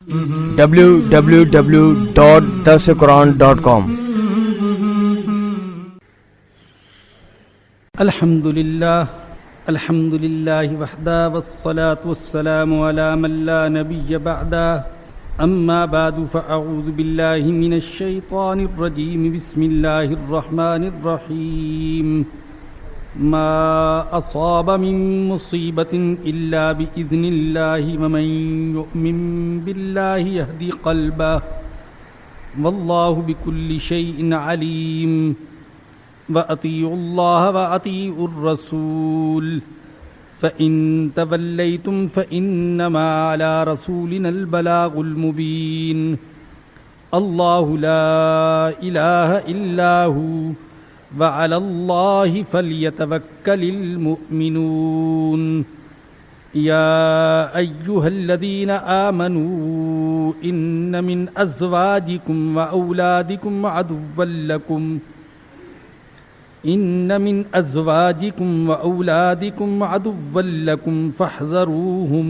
www.darsequran.com الحمد لله وحده والصلاة والسلام على من لا نبي بعده أما بعد فأعوذ بالله من الشيطان الرجيم بسم الله الرحمن الرحيم ما أصاب من مصيبة إلا بإذن الله ومن يؤمن بالله يهدي قلبه والله بكل شيء عليم وأطيعوا الله وأطيعوا الرسول فإن توليتم فإنما على رسولنا البلاغ المبين الله لا إله إلا هو وعلى الله فليتوكل المؤمنون يا أيها الذين آمنوا إن من أزواجكم وأولادكم عدوا لكم فاحذروهم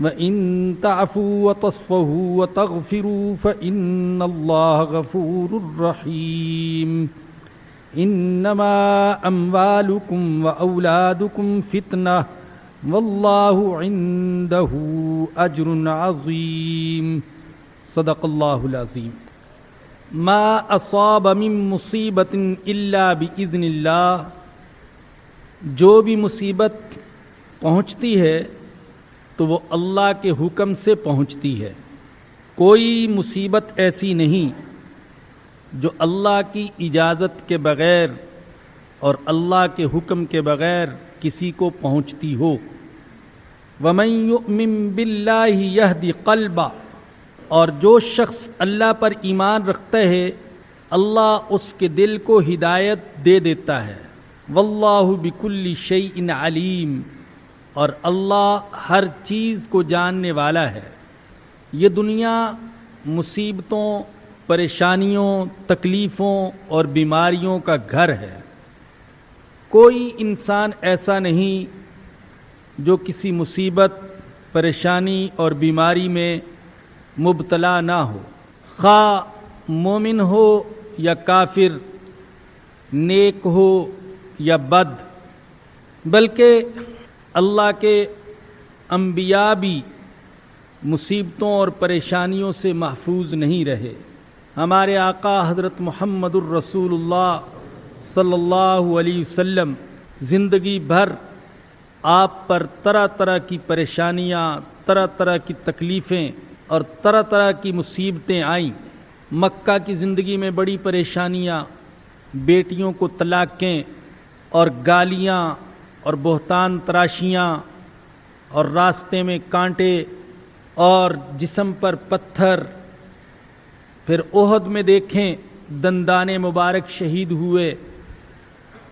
وإن تعفوا وتصفحوا وتغفروا فإن الله غفور رحيم إنما أموالكم وأولادكم فتنة والله عنده أجر عظيم صدق الله العظيم ما اصاب من مصیبت الا باذن اللہ، جو بھی مصیبت پہنچتی ہے تو وہ اللہ کے حکم سے پہنچتی ہے۔ کوئی مصیبت ایسی نہیں جو اللہ کی اجازت کے بغیر اور اللہ کے حکم کے بغیر کسی کو پہنچتی ہو۔ وَمَن يُؤْمِن بِاللَّهِ يَهْدِ قَلْبَهُ، اور جو شخص اللہ پر ایمان رکھتا ہے اللہ اس کے دل کو ہدایت دے دیتا ہے۔ واللہ بکل شیء علیم، اور اللہ ہر چیز کو جاننے والا ہے۔ یہ دنیا مصیبتوں، پریشانیوں، تکلیفوں اور بیماریوں کا گھر ہے۔ کوئی انسان ایسا نہیں جو کسی مصیبت، پریشانی اور بیماری میں مبتلا نہ ہو، خواہ مومن ہو یا کافر، نیک ہو یا بد، بلکہ اللہ کے انبیاء بھی مصیبتوں اور پریشانیوں سے محفوظ نہیں رہے۔ ہمارے آقا حضرت محمد الرسول اللہ صلی اللہ علیہ وسلم زندگی بھر آپ پر طرح طرح کی پریشانیاں، طرح طرح کی تکلیفیں اور طرح طرح کی مصیبتیں آئیں۔ مکہ کی زندگی میں بڑی پریشانیاں، بیٹیوں کو طلاقیں اور گالیاں اور بہتان تراشیاں اور راستے میں کانٹے اور جسم پر پتھر۔ پھر احد میں دیکھیں دندان مبارک شہید ہوئے،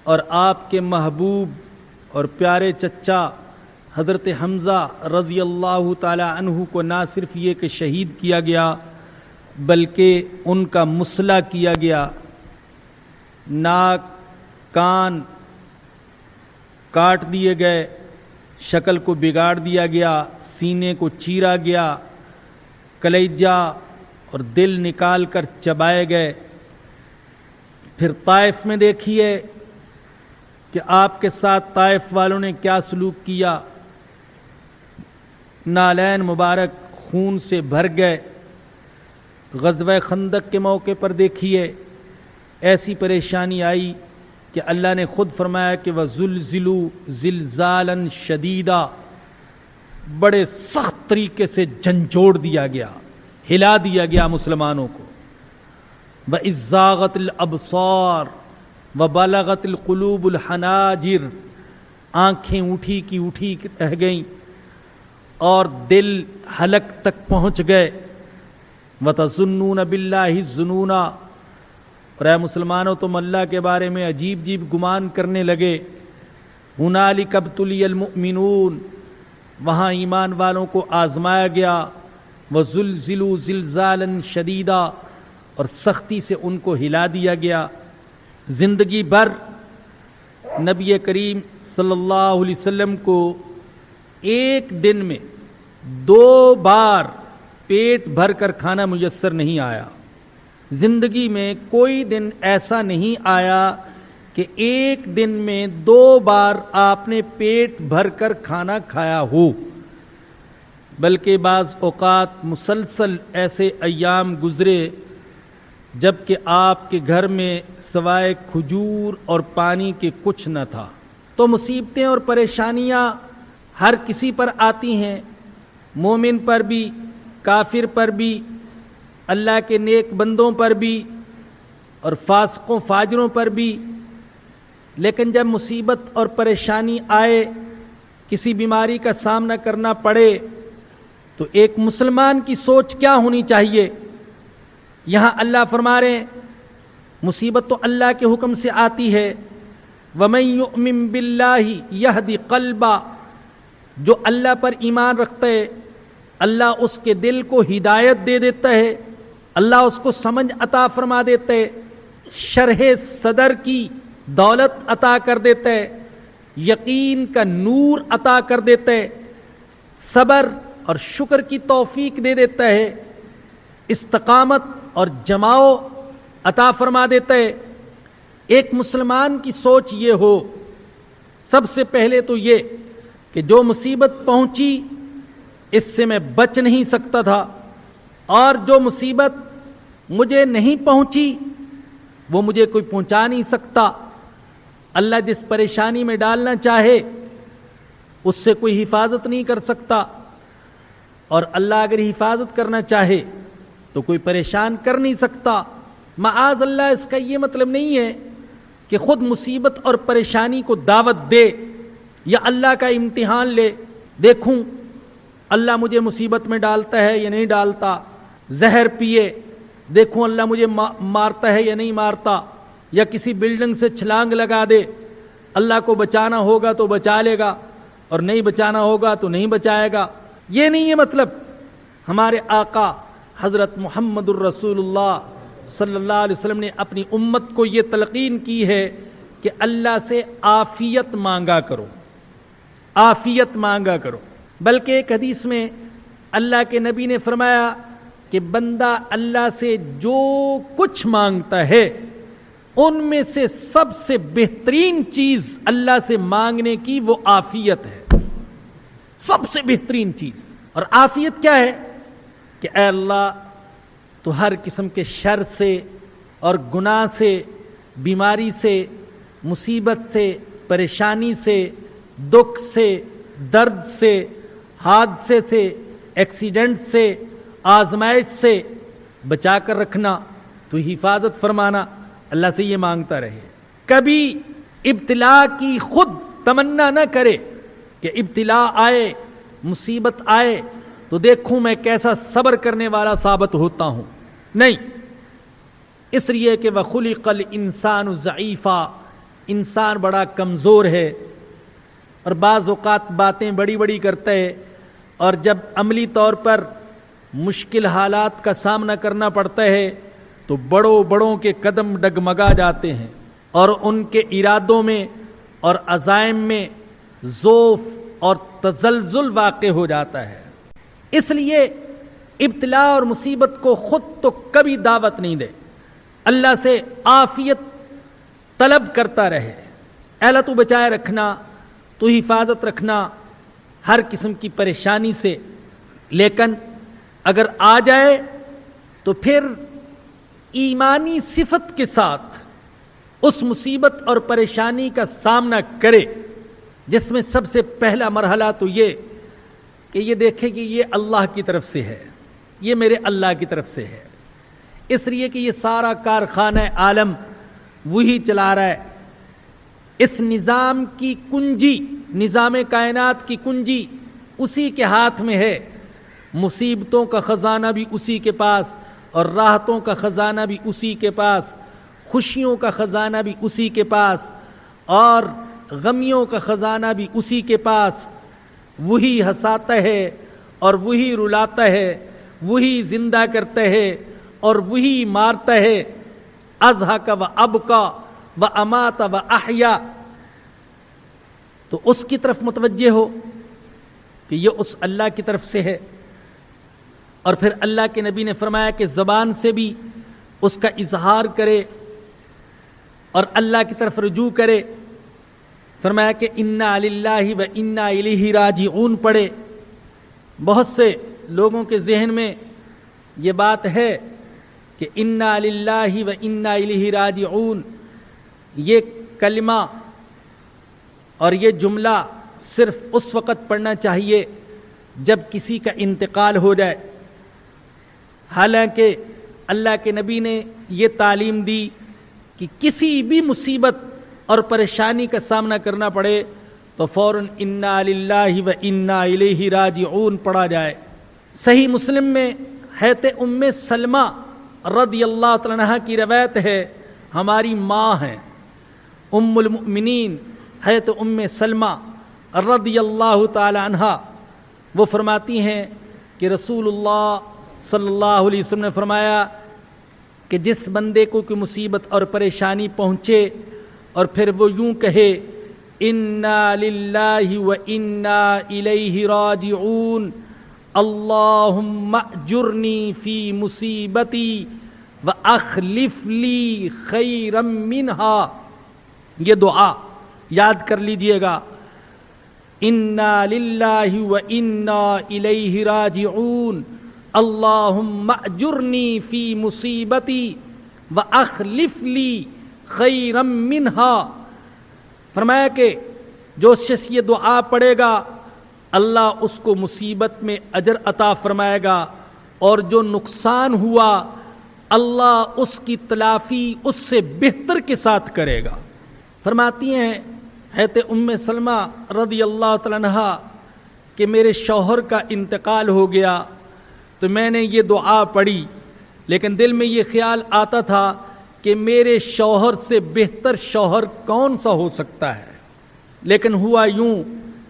اور آپ کے محبوب اور پیارے چچا حضرت حمزہ رضی اللہ تعالی عنہ کو نہ صرف یہ کہ شہید کیا گیا بلکہ ان کا مسلح کیا گیا، ناک کان کاٹ دیے گئے، شکل کو بگاڑ دیا گیا، سینے کو چیرا گیا، کلیجہ اور دل نکال کر چبائے گئے۔ پھر طائف میں دیکھیے کہ آپ کے ساتھ طائف والوں نے کیا سلوک کیا، نالین مبارک خون سے بھر گئے۔ غزوہ خندق کے موقع پر دیکھیے ایسی پریشانی آئی کہ اللہ نے خود فرمایا کہ وَزُلْزِلُوا زِلْزَالًا شَدِيدًا، بڑے سخت طریقے سے جھنجھوڑ دیا گیا، ہلا دیا گیا مسلمانوں کو۔ وَإِذْ زَاغَتِ الْأَبْصَارُ وَبَلَغَتِ الْقُلُوبُ الْحَنَاجِرَ، آنکھیں اٹھی کی اٹھی رہ گئیں اور دل حلق تک پہنچ گئے۔ وَتَظُنُّونَ بِاللَّهِ الظُّنُونَا، اور اے مسلمانوں تم اللہ کے بارے میں عجیب عجیب گمان کرنے لگے۔ هُنَالِكَ ابْتُلِيَ الْمُؤْمِنُونَ، وہاں ایمان والوں کو آزمایا گیا۔ وَزُلْزِلُوا زِلْزَالًا شَدِيدًا، اور سختی سے ان کو ہلا دیا گیا۔ زندگی بھر نبی کریم صلی اللہ علیہ وسلم کو ایک دن میں 2 بار پیٹ بھر کر کھانا میسر نہیں آیا. زندگی میں کوئی دن ایسا نہیں آیا کہ ایک دن میں 2 بار آپ نے پیٹ بھر کر کھانا کھایا ہو، بلکہ بعض اوقات مسلسل ایسے ایام گزرے جب کہ آپ کے گھر میں سوائے کھجور اور پانی کے کچھ نہ تھا. تو مصیبتیں اور پریشانیاں ہر کسی پر آتی ہیں، مومن پر بھی، کافر پر بھی، اللہ کے نیک بندوں پر بھی اور فاسقوں فاجروں پر بھی. لیکن جب مصیبت اور پریشانی آئے، کسی بیماری کا سامنا کرنا پڑے، تو ایک مسلمان کی سوچ کیا ہونی چاہیے؟ یہاں اللہ فرما رہے ہیں مصیبت تو اللہ کے حکم سے آتی ہے. وَمَن يُؤْمِن بِاللَّهِ يَهْدِ قَلْبَهُ، جو اللہ پر ایمان رکھتا ہے اللہ اس کے دل کو ہدایت دے دیتا ہے، اللہ اس کو سمجھ عطا فرما دیتا ہے، شرح صدر کی دولت عطا کر دیتا ہے، یقین کا نور عطا کر دیتا ہے، صبر اور شکر کی توفیق دے دیتا ہے، استقامت اور جماؤ عطا فرما دیتا ہے. ایک مسلمان کی سوچ یہ ہو، سب سے پہلے تو یہ کہ جو مصیبت پہنچی اس سے میں بچ نہیں سکتا تھا، اور جو مصیبت مجھے نہیں پہنچی وہ مجھے کوئی پہنچا نہیں سکتا. اللہ جس پریشانی میں ڈالنا چاہے اس سے کوئی حفاظت نہیں کر سکتا، اور اللہ اگر حفاظت کرنا چاہے تو کوئی پریشان کر نہیں سکتا. معاذ اللہ، اس کا یہ مطلب نہیں ہے کہ خود مصیبت اور پریشانی کو دعوت دے یا اللہ کا امتحان لے، دیکھوں اللہ مجھے مصیبت میں ڈالتا ہے یا نہیں ڈالتا. زہر پیے، دیکھوں اللہ مجھے مارتا ہے یا نہیں مارتا. یا کسی بلڈنگ سے چھلانگ لگا دے، اللہ کو بچانا ہوگا تو بچا لے گا اور نہیں بچانا ہوگا تو نہیں بچائے گا. یہ نہیں ہے مطلب. ہمارے آقا حضرت محمد الرسول اللہ صلی اللہ علیہ وسلم نے اپنی امت کو یہ تلقین کی ہے کہ اللہ سے عافیت مانگا کرو، عافیت مانگا کرو. بلکہ ایک حدیث میں اللہ کے نبی نے فرمایا کہ بندہ اللہ سے جو کچھ مانگتا ہے ان میں سے سب سے بہترین چیز اللہ سے مانگنے کی وہ عافیت ہے، سب سے بہترین چیز. اور عافیت کیا ہے؟ کہ اے اللہ تو ہر قسم کے شر سے اور گناہ سے، بیماری سے، مصیبت سے، پریشانی سے، دکھ سے، درد سے، حادثے سے، ایکسیڈنٹ سے، آزمائش سے بچا کر رکھنا، تو حفاظت فرمانا. اللہ سے یہ مانگتا رہے. کبھی ابتلا کی خود تمنا نہ کرے کہ ابتلا آئے، مصیبت آئے تو دیکھوں میں کیسا صبر کرنے والا ثابت ہوتا ہوں. نہیں، اس لیے کہ وَخُلِقَ الْإِنسَانُ ضَعِيفًا، انسان بڑا کمزور ہے اور بعض اوقات باتیں بڑی بڑی کرتا ہے، اور جب عملی طور پر مشکل حالات کا سامنا کرنا پڑتا ہے تو بڑوں کے قدم ڈگمگا جاتے ہیں اور ان کے ارادوں میں اور عزائم میں ضعف اور تزلزل واقع ہو جاتا ہے. اس لیے ابتلا اور مصیبت کو خود تو کبھی دعوت نہیں دے، اللہ سے عافیت طلب کرتا رہے. اے اللہ تو بچائے رکھنا، تو حفاظت رکھنا ہر قسم کی پریشانی سے. لیکن اگر آ جائے تو پھر ایمانی صفت کے ساتھ اس مصیبت اور پریشانی کا سامنا کرے، جس میں سب سے پہلا مرحلہ تو یہ کہ یہ دیکھے کہ یہ اللہ کی طرف سے ہے، یہ میرے اللہ کی طرف سے ہے. اس لیے کہ یہ سارا کارخانہ عالم وہی چلا رہا ہے. اس نظام کی کنجی، نظام کائنات کی کنجی اسی کے ہاتھ میں ہے. مصیبتوں کا خزانہ بھی اسی کے پاس، اور راحتوں کا خزانہ بھی اسی کے پاس، خوشیوں کا خزانہ بھی اسی کے پاس، اور غمیوں کا خزانہ بھی اسی کے پاس. وہی ہنساتا ہے اور وہی رلاتا ہے، وہی زندہ کرتا ہے اور وہی مارتا ہے. اضحک و ابکا و امات و احیا. تو اس کی طرف متوجہ ہو کہ یہ اس اللہ کی طرف سے ہے. اور پھر اللہ کے نبی نے فرمایا کہ زبان سے بھی اس کا اظہار کرے اور اللہ کی طرف رجوع کرے. فرمایا کہ انا للہ و انا الیہ راجعون پڑھے. بہت سے لوگوں کے ذہن میں یہ بات ہے کہ انا للہ و انا الیہ راجعون، یہ کلمہ اور یہ جملہ صرف اس وقت پڑھنا چاہیے جب کسی کا انتقال ہو جائے. حالانکہ اللہ کے نبی نے یہ تعلیم دی کہ کسی بھی مصیبت اور پریشانی کا سامنا کرنا پڑے تو فوراً انا للہ و انا الیہ راجعون پڑھا جائے. صحیح مسلم میں حضرت ام سلمہ رضی اللہ تعالی عنہا کی روایت ہے، ہماری ماں ہیں ام المؤمنین حضرت ام سلمہ رضی اللہ تعالی عنہا. وہ فرماتی ہیں کہ رسول اللہ صلی اللہ علیہ وسلم نے فرمایا کہ جس بندے کو کوئی مصیبت اور پریشانی پہنچے اور پھر وہ یوں کہے انا للہ و انا الیہ راجعون اللہم اجرنی فی مصیبتی واخلف لی خیرا منہا، یہ دعا یاد کر لیجئے گا. انا للہ و انا الیہ راجعون اللہم اجرنی فی مصیبتی واخلف لی خیرا منہا. فرمایا کہ جو شخص یہ دعا پڑھے گا اللہ اس کو مصیبت میں اجر عطا فرمائے گا، اور جو نقصان ہوا اللہ اس کی تلافی اس سے بہتر کے ساتھ کرے گا. فرماتی ہیں حضرت ام سلمہ رضی اللہ تعالی عنہا کہ میرے شوہر کا انتقال ہو گیا تو میں نے یہ دعا پڑھی، لیکن دل میں یہ خیال آتا تھا کہ میرے شوہر سے بہتر شوہر کون سا ہو سکتا ہے. لیکن ہوا یوں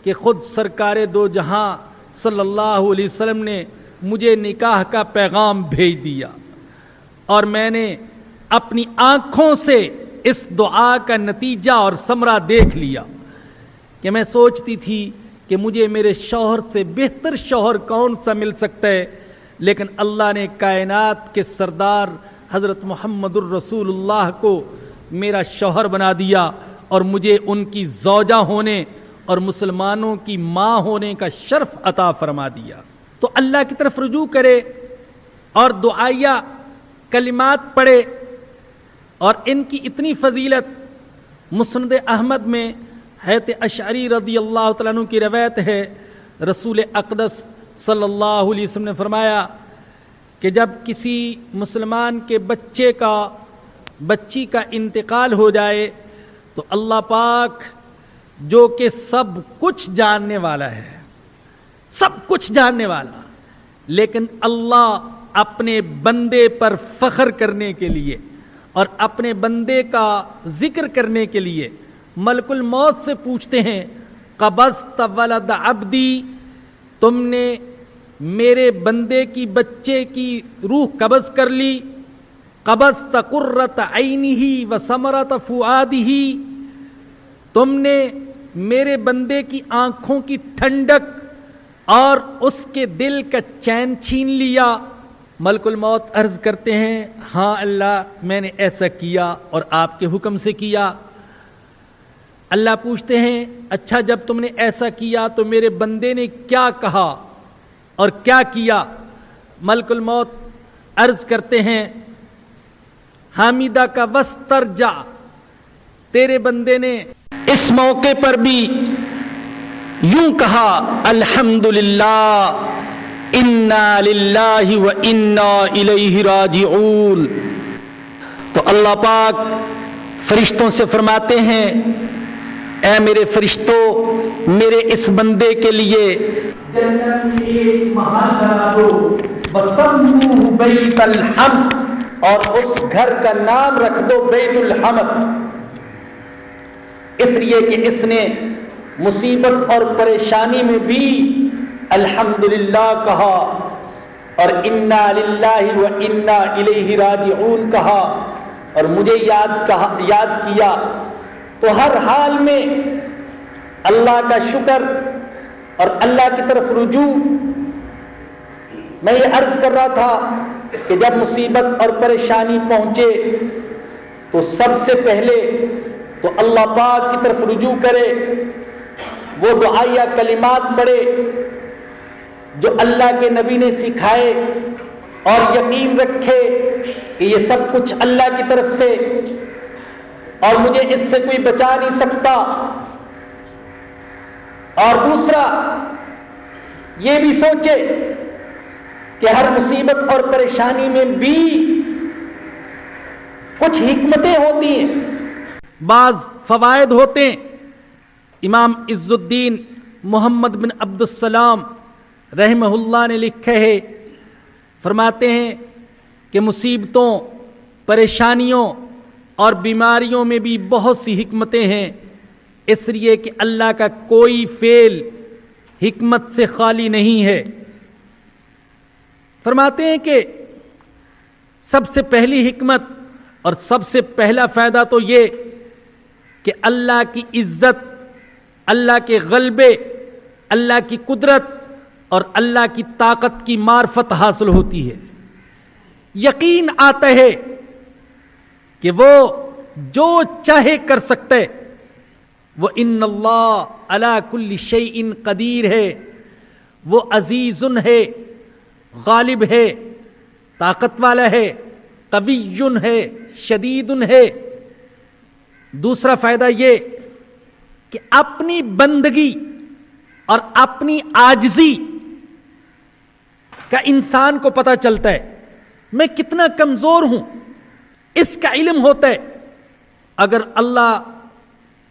کہ خود سرکار دو جہاں صلی اللہ علیہ وسلم نے مجھے نکاح کا پیغام بھیج دیا، اور میں نے اپنی آنکھوں سے اس دعا کا نتیجہ اور ثمرہ دیکھ لیا کہ میں سوچتی تھی کہ مجھے میرے شوہر سے بہتر شوہر کون سا مل سکتا ہے، لیکن اللہ نے کائنات کے سردار حضرت محمد الرسول اللہ کو میرا شوہر بنا دیا اور مجھے ان کی زوجہ ہونے اور مسلمانوں کی ماں ہونے کا شرف عطا فرما دیا. تو اللہ کی طرف رجوع کرے اور دعائیہ کلمات پڑھے، اور ان کی اتنی فضیلت مسند احمد میں حضرت اشعری رضی اللہ تعالیٰ عنہ کی روایت ہے. رسول اقدس صلی اللہ علیہ وسلم نے فرمایا کہ جب کسی مسلمان کے بچی کا انتقال ہو جائے تو اللہ پاک جو کہ سب کچھ جاننے والا ہے، سب کچھ جاننے والا، لیکن اللہ اپنے بندے پر فخر کرنے کے لیے اور اپنے بندے کا ذکر کرنے کے لیے ملک الموت سے پوچھتے ہیں قبضت ولد عبدی، تم نے میرے بندے کی بچے کی روح قبض کر لی. قبضت قرۃ عینہ وثمرۃ فؤادہ، تم نے میرے بندے کی آنکھوں کی ٹھنڈک اور اس کے دل کا چین چھین لیا. ملک الموت عرض کرتے ہیں ہاں اللہ میں نے ایسا کیا اور آپ کے حکم سے کیا. اللہ پوچھتے ہیں اچھا جب تم نے ایسا کیا تو میرے بندے نے کیا کہا اور کیا کیا؟ ملک الموت عرض کرتے ہیں حامدہ کا وسترجع، تیرے بندے نے اس موقع پر بھی یوں کہا الحمدللہ انا للہ و انا الیہ راجعون. تو اللہ پاک فرشتوں سے فرماتے ہیں اے میرے فرشتوں، میرے اس بندے کے لیے جنت میں ایک محل بنا دو، وسموہ بیت الحمد، اور اس گھر کا نام رکھ دو بیت الحمد، اس لیے کہ اس نے مصیبت اور پریشانی میں بھی الحمدللہ کہا اور انا للہ و انا الیہ راجعون کہا اور مجھے یاد کیا. تو ہر حال میں اللہ کا شکر اور اللہ کی طرف رجوع میں یہ عرض کر رہا تھا کہ جب مصیبت اور پریشانی پہنچے تو سب سے پہلے تو اللہ پاک کی طرف رجوع کرے، وہ دعائیہ کلمات پڑھے جو اللہ کے نبی نے سکھائے، اور یقین رکھے کہ یہ سب کچھ اللہ کی طرف سے اور مجھے اس سے کوئی بچا نہیں سکتا۔ اور دوسرا یہ بھی سوچے کہ ہر مصیبت اور پریشانی میں بھی کچھ حکمتیں ہوتی ہیں، بعض فوائد ہوتے ہیں۔ امام عز الدین محمد بن عبد السلام رحمہ اللہ نے لکھا ہے، فرماتے ہیں کہ مصیبتوں، پریشانیوں اور بیماریوں میں بھی بہت سی حکمتیں ہیں، اس لیے کہ اللہ کا کوئی فعل حکمت سے خالی نہیں ہے۔ فرماتے ہیں کہ سب سے پہلی حکمت اور سب سے پہلا فائدہ تو یہ کہ اللہ کی عزت، اللہ کے غلبے، اللہ کی قدرت اور اللہ کی طاقت کی معرفت حاصل ہوتی ہے۔ یقین آتا ہے کہ وہ جو چاہے کر سکتے، وہ ان اللہ علی کل شیء قدیر ہے، وہ عزیز ہے، غالب ہے، طاقت والا ہے، قوی ہے، شدید ہے۔ دوسرا فائدہ یہ کہ اپنی بندگی اور اپنی عاجزی کا انسان کو پتہ چلتا ہے، میں کتنا کمزور ہوں، اس کا علم ہوتا ہے۔ اگر اللہ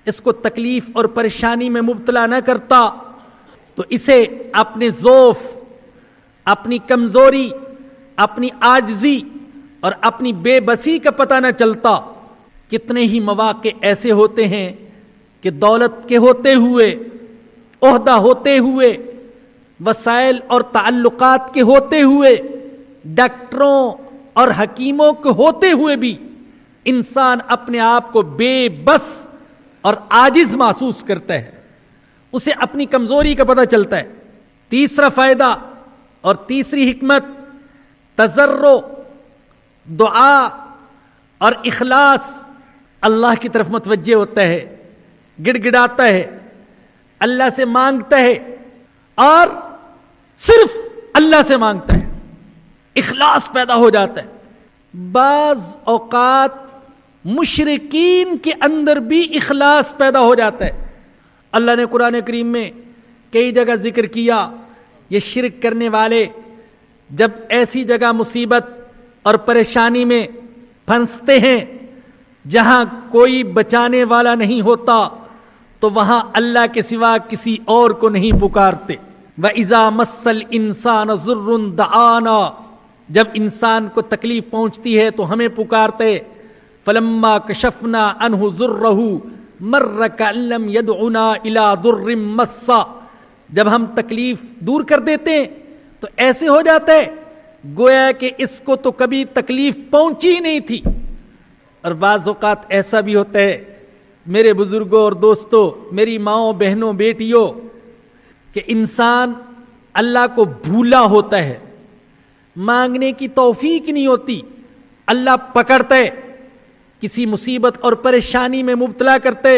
اس کو تکلیف اور پریشانی میں مبتلا نہ کرتا تو اسے اپنے ضعف، اپنی کمزوری، اپنی عاجزی اور اپنی بے بسی کا پتہ نہ چلتا۔ کتنے ہی مواقع ایسے ہوتے ہیں کہ دولت کے ہوتے ہوئے، عہدہ ہوتے ہوئے، وسائل اور تعلقات کے ہوتے ہوئے، ڈاکٹروں اور حکیموں کے ہوتے ہوئے بھی انسان اپنے آپ کو بے بس اور عاجز محسوس کرتا ہے، اسے اپنی کمزوری کا پتہ چلتا ہے۔ تیسرا فائدہ اور تیسری حکمت، تضرع، دعا اور اخلاص، اللہ کی طرف متوجہ ہوتا ہے، گڑ گڑاتا ہے، اللہ سے مانگتا ہے اور صرف اللہ سے مانگتا ہے، اخلاص پیدا ہو جاتا ہے۔ بعض اوقات مشرکین کے اندر بھی اخلاص پیدا ہو جاتا ہے۔ اللہ نے قرآن کریم میں کئی جگہ ذکر کیا، یہ شرک کرنے والے جب ایسی جگہ مصیبت اور پریشانی میں پھنستے ہیں جہاں کوئی بچانے والا نہیں ہوتا تو وہاں اللہ کے سوا کسی اور کو نہیں پکارتے۔ وَإِذَا مَسَّ الْإِنسَانَ ضُرٌّ دَعَانَا، جب انسان کو تکلیف پہنچتی ہے تو ہمیں پکارتے۔ فَلَمَّا كَشَفْنَا عَنْهُ ضُرَّهُ مَرَّ كَأَن لَّمْ يَدْعُنَا إِلَىٰ ضُرٍّ مَّسَّ، جب ہم تکلیف دور کر دیتے ہیں تو ایسے ہو جاتا ہے گویا کہ اس کو تو کبھی تکلیف پہنچی ہی نہیں تھی۔ اور بعض اوقات ایسا بھی ہوتا ہے میرے بزرگوں اور دوستوں، میری ماؤں، بہنوں، بیٹیوں، کہ انسان اللہ کو بھولا ہوتا ہے، مانگنے کی توفیق نہیں ہوتی، اللہ پکڑتا ہے، کسی مصیبت اور پریشانی میں مبتلا کرتے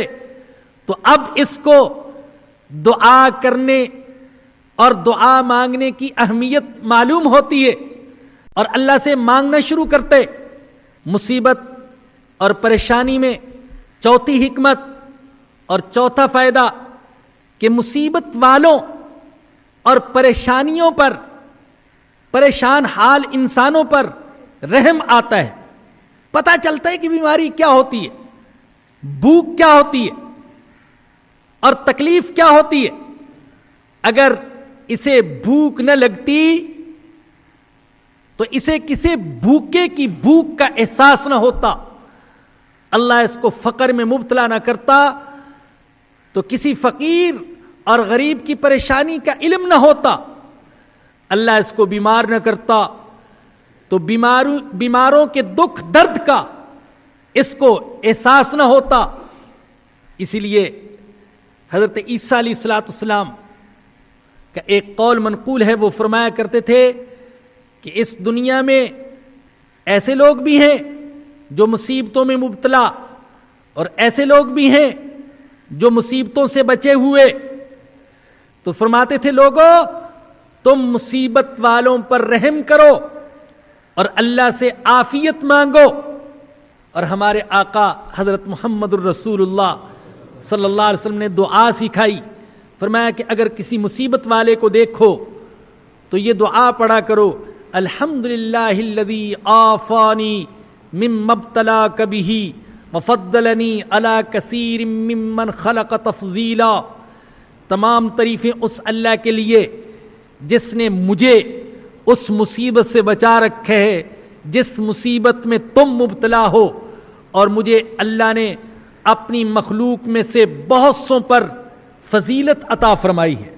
تو اب اس کو دعا کرنے اور دعا مانگنے کی اہمیت معلوم ہوتی ہے اور اللہ سے مانگنا شروع کرتے۔ مصیبت اور پریشانی میں چوتھی حکمت اور چوتھا فائدہ کہ مصیبت والوں اور پریشانیوں پر، پریشان حال انسانوں پر رحم آتا ہے، پتہ چلتا ہے کہ بیماری کیا ہوتی ہے، بھوک کیا ہوتی ہے اور تکلیف کیا ہوتی ہے۔ اگر اسے بھوک نہ لگتی تو اسے کسی بھوکے کی بھوک کا احساس نہ ہوتا، اللہ اس کو فقر میں مبتلا نہ کرتا تو کسی فقیر اور غریب کی پریشانی کا علم نہ ہوتا، اللہ اس کو بیمار نہ کرتا تو بیماروں کے دکھ درد کا اس کو احساس نہ ہوتا۔ اسی لیے حضرت عیسیٰ علیہ الصلوۃ والسلام کا ایک قول منقول ہے، وہ فرمایا کرتے تھے کہ اس دنیا میں ایسے لوگ بھی ہیں جو مصیبتوں میں مبتلا اور ایسے لوگ بھی ہیں جو مصیبتوں سے بچے ہوئے. تو فرماتے تھے لوگوں تم مصیبت والوں پر رحم کرو اور اللہ سے عافیت مانگو. اور ہمارے آقا حضرت محمد الرسول اللہ صلی اللہ علیہ وسلم نے دعا سکھائی. فرمایا کہ اگر کسی مصیبت والے کو دیکھو تو یہ دعا پڑھا کرو, الحمدللہ الذی عافانی مما ابتلاک بہ وفضلنی علی کثیر ممن خلق تفضیلا. تمام تعریفیں اس اللہ کے لیے جس نے مجھے اس مصیبت سے بچا رکھے ہے جس مصیبت میں تم مبتلا ہو, اور مجھے اللہ نے اپنی مخلوق میں سے بہت سوں پر فضیلت عطا فرمائی ہے.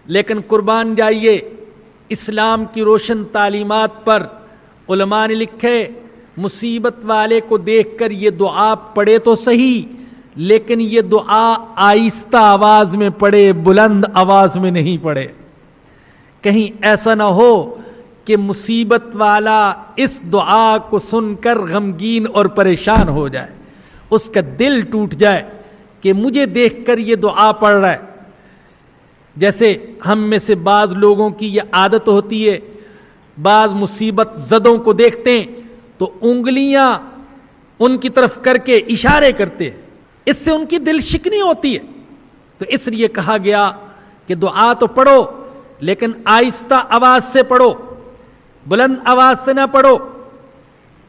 لیکن قربان جائیے اسلام کی روشن تعلیمات پر علماء نے لکھے مصیبت والے کو دیکھ کر یہ دعا پڑھے تو صحیح, لیکن یہ دعا آہستہ آواز میں پڑھے, بلند آواز میں نہیں پڑھے. کہیں ایسا نہ ہو کہ مصیبت والا اس دعا کو سن کر غمگین اور پریشان ہو جائے, اس کا دل ٹوٹ جائے کہ مجھے دیکھ کر یہ دعا پڑھ رہا ہے. جیسے ہم میں سے بعض لوگوں کی یہ عادت ہوتی ہے, بعض مصیبت زدوں کو دیکھتے ہیں تو انگلیاں ان کی طرف کر کے اشارے کرتے ہیں, اس سے ان کی دل شکنی ہوتی ہے. تو اس لیے کہا گیا کہ دعا تو پڑھو لیکن آہستہ آواز سے پڑھو, بلند آواز سے نہ پڑھو.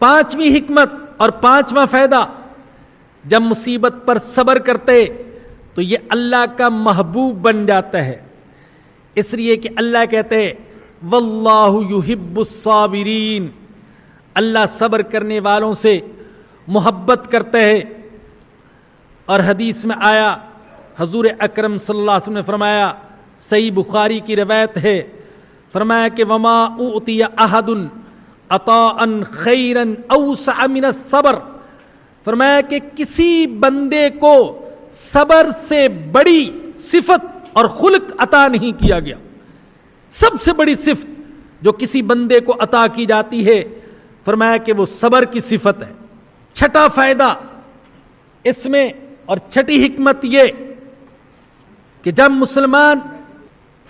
پانچویں حکمت اور پانچواں فائدہ, جب مصیبت پر صبر کرتے تو یہ اللہ کا محبوب بن جاتا ہے. اس لیے کہ اللہ کہتے ہیں واللہ یحب الصابرین, اللہ صبر کرنے والوں سے محبت کرتے ہیں. اور حدیث میں آیا, حضور اکرم صلی اللہ علیہ وسلم نے فرمایا, صحیح بخاری کی روایت ہے, فرمایا کہ وما اعطی احد عطاء خیرا اوسع من الصبر. فرمایا کہ کسی بندے کو صبر سے بڑی صفت اور خلق عطا نہیں کیا گیا. سب سے بڑی صفت جو کسی بندے کو عطا کی جاتی ہے فرمایا کہ وہ صبر کی صفت ہے. چھٹا فائدہ اس میں اور چھٹی حکمت یہ کہ جب مسلمان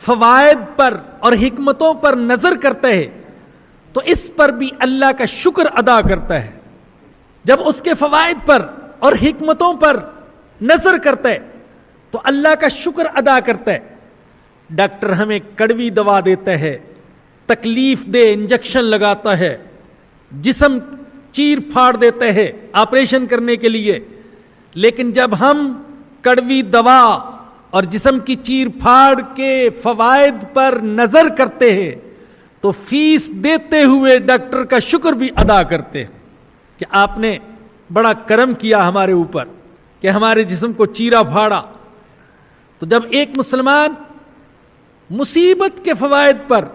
فوائد پر اور حکمتوں پر نظر کرتے ہیں تو اس پر بھی اللہ کا شکر ادا کرتا ہے. جب اس کے فوائد پر اور حکمتوں پر نظر کرتا ہے تو اللہ کا شکر ادا کرتا ہے. ڈاکٹر ہمیں کڑوی دوا دیتا ہے, تکلیف دہ انجیکشن لگاتا ہے, جسم چیر پھاڑ دیتا ہے آپریشن کرنے کے لیے, لیکن جب ہم کڑوی دوا اور جسم کی چیر پھاڑ کے فوائد پر نظر کرتے ہیں تو فیس دیتے ہوئے ڈاکٹر کا شکر بھی ادا کرتے ہیں کہ آپ نے بڑا کرم کیا ہمارے اوپر کہ ہمارے جسم کو چیرا پھاڑا. تو جب ایک مسلمان مصیبت کے فوائد پر,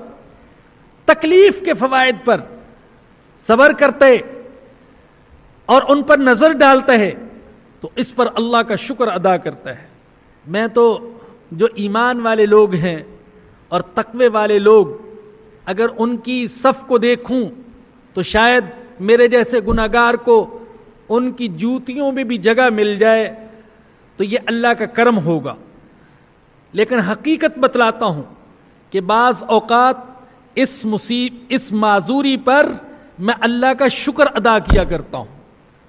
تکلیف کے فوائد پر صبر کرتے اور ان پر نظر ڈالتا ہے تو اس پر اللہ کا شکر ادا کرتا ہے. میں تو جو ایمان والے لوگ ہیں اور تقوی والے لوگ, اگر ان کی صف کو دیکھوں تو شاید میرے جیسے گناہگار کو ان کی جوتیوں میں بھی جگہ مل جائے تو یہ اللہ کا کرم ہوگا. لیکن حقیقت بتلاتا ہوں کہ بعض اوقات اس معذوری پر میں اللہ کا شکر ادا کیا کرتا ہوں.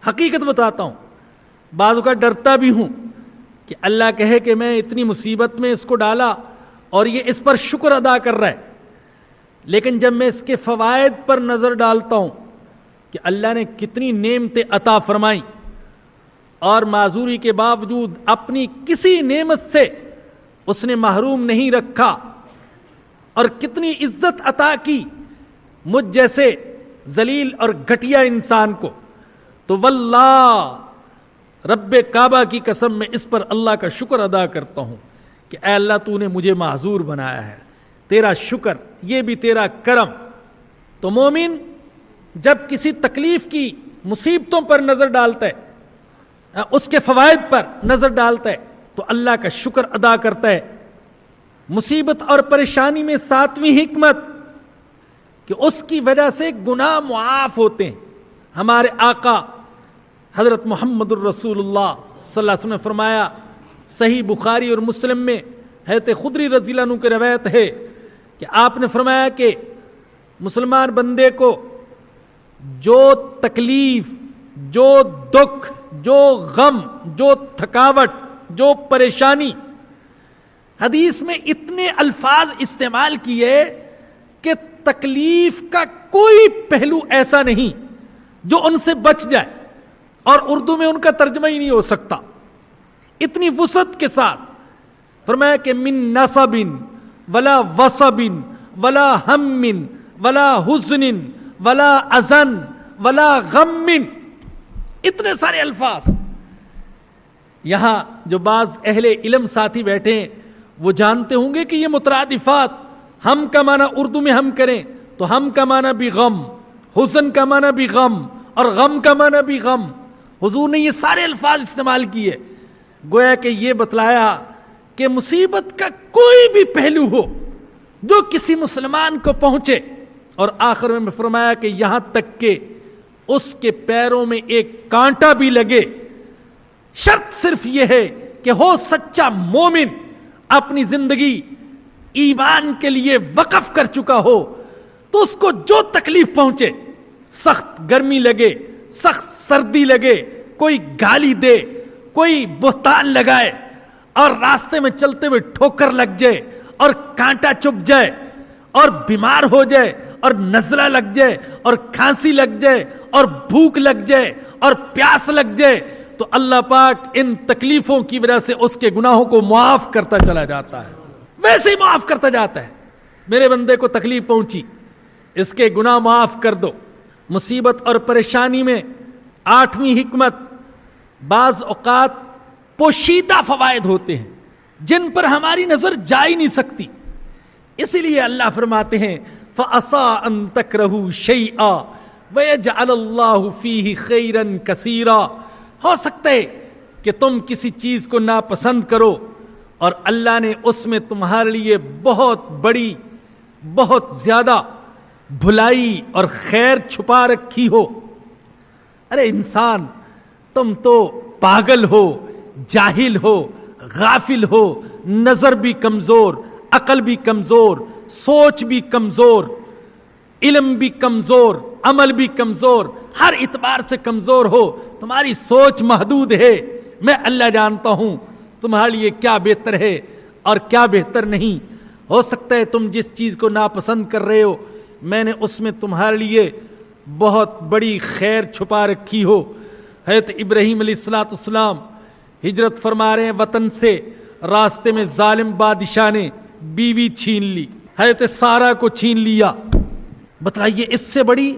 حقیقت بتاتا ہوں, بعض اوقات ڈرتا بھی ہوں کہ اللہ کہے کہ میں اتنی مصیبت میں اس کو ڈالا اور یہ اس پر شکر ادا کر رہا ہے. لیکن جب میں اس کے فوائد پر نظر ڈالتا ہوں کہ اللہ نے کتنی نعمتیں عطا فرمائیں اور معذوری کے باوجود اپنی کسی نعمت سے اس نے محروم نہیں رکھا اور کتنی عزت عطا کی مجھ جیسے ذلیل اور گھٹیا انسان کو, تو واللہ رب کعبہ کی قسم میں اس پر اللہ کا شکر ادا کرتا ہوں کہ اے اللہ تو نے مجھے معذور بنایا ہے, تیرا شکر, یہ بھی تیرا کرم. تو مومن جب کسی تکلیف کی مصیبتوں پر نظر ڈالتا ہے, اس کے فوائد پر نظر ڈالتا ہے تو اللہ کا شکر ادا کرتا ہے. مصیبت اور پریشانی میں ساتویں حکمت کہ اس کی وجہ سے گناہ معاف ہوتے ہیں. ہمارے آقا حضرت محمد الرسول اللہ صلی اللہ علیہ وسلم نے فرمایا، صحیح بخاری اور مسلم میں حضرت خدری رضی اللہ عنہ کی روایت ہے کہ آپ نے فرمایا کہ مسلمان بندے کو جو تکلیف، جو دکھ، جو غم، جو تھکاوٹ، جو پریشانی، حدیث میں اتنے الفاظ استعمال کیے کہ تکلیف کا کوئی پہلو ایسا نہیں جو ان سے بچ جائے، اور اردو میں ان کا ترجمہ ہی نہیں ہو سکتا. اتنی وسعت کے ساتھ فرمایا کہ من نصب ولا وصب ولا ہم ولا حزن ولا اذن ولا غم، اتنے سارے الفاظ. یہاں جو بعض اہل علم ساتھی بیٹھے ہیں وہ جانتے ہوں گے کہ یہ مترادفات، ہم کا معنی اردو میں ہم کریں تو ہم کا معنی بھی غم، حزن کا معنی بھی غم، اور غم کا معنی بھی غم. حضور نے یہ سارے الفاظ استعمال کیے، گویا کہ یہ بتلایا کہ مصیبت کا کوئی بھی پہلو ہو جو کسی مسلمان کو پہنچے، اور آخر میں فرمایا کہ یہاں تک کہ اس کے پیروں میں ایک کانٹا بھی لگے، شرط صرف یہ ہے کہ ہو سچا مومن، اپنی زندگی ایمان کے لیے وقف کر چکا ہو، تو اس کو جو تکلیف پہنچے، سخت گرمی لگے، سخت سردی لگے، کوئی گالی دے، کوئی بہتان لگائے، اور راستے میں چلتے ہوئے ٹھوکر لگ جائے اور کانٹا چبھ جائے اور بیمار ہو جائے اور نزلہ لگ جائے اور کھانسی لگ جائے اور بھوک لگ جائے اور پیاس لگ جائے، تو اللہ پاک ان تکلیفوں کی وجہ سے اس کے گناہوں کو معاف کرتا چلا جاتا ہے، ویسے ہی معاف کرتا جاتا ہے. میرے بندے کو تکلیف پہنچی، اس کے گناہ معاف کر دو. مصیبت اور پریشانی میں 8ویں حکمت، بعض اوقات پوشیدہ فوائد ہوتے ہیں جن پر ہماری نظر جا ہی نہیں سکتی. اسی لیے اللہ فرماتے ہیں فَعَسَىٰ أَن تَكْرَهُوا شَيْئًا وَيَجْعَلَ اللَّهُ فِيهِ خَيْرًا كَثِيرًا. ہو سکتا ہے کہ تم کسی چیز کو ناپسند کرو اور اللہ نے اس میں تمہارے لیے بہت بڑی، بہت زیادہ بھلائی اور خیر چھپا رکھی ہو. ارے انسان، تم تو پاگل ہو، جاہل ہو، غافل ہو، نظر بھی کمزور، عقل بھی کمزور، سوچ بھی کمزور، علم بھی کمزور، عمل بھی کمزور، ہر اعتبار سے کمزور ہو، تمہاری سوچ محدود ہے. میں اللہ جانتا ہوں تمہارے لیے کیا بہتر ہے اور کیا بہتر نہیں. ہو سکتا ہے تم جس چیز کو ناپسند کر رہے ہو، میں نے اس میں تمہارے لیے بہت بڑی خیر چھپا رکھی ہو. حضرت ابراہیم علیہ السلام ہجرت فرما رہے ہیں وطن سے، راستے میں ظالم بادشاہ نے بیوی چھین لی، حضرت سارہ کو چھین لیا. بتائیے اس سے بڑی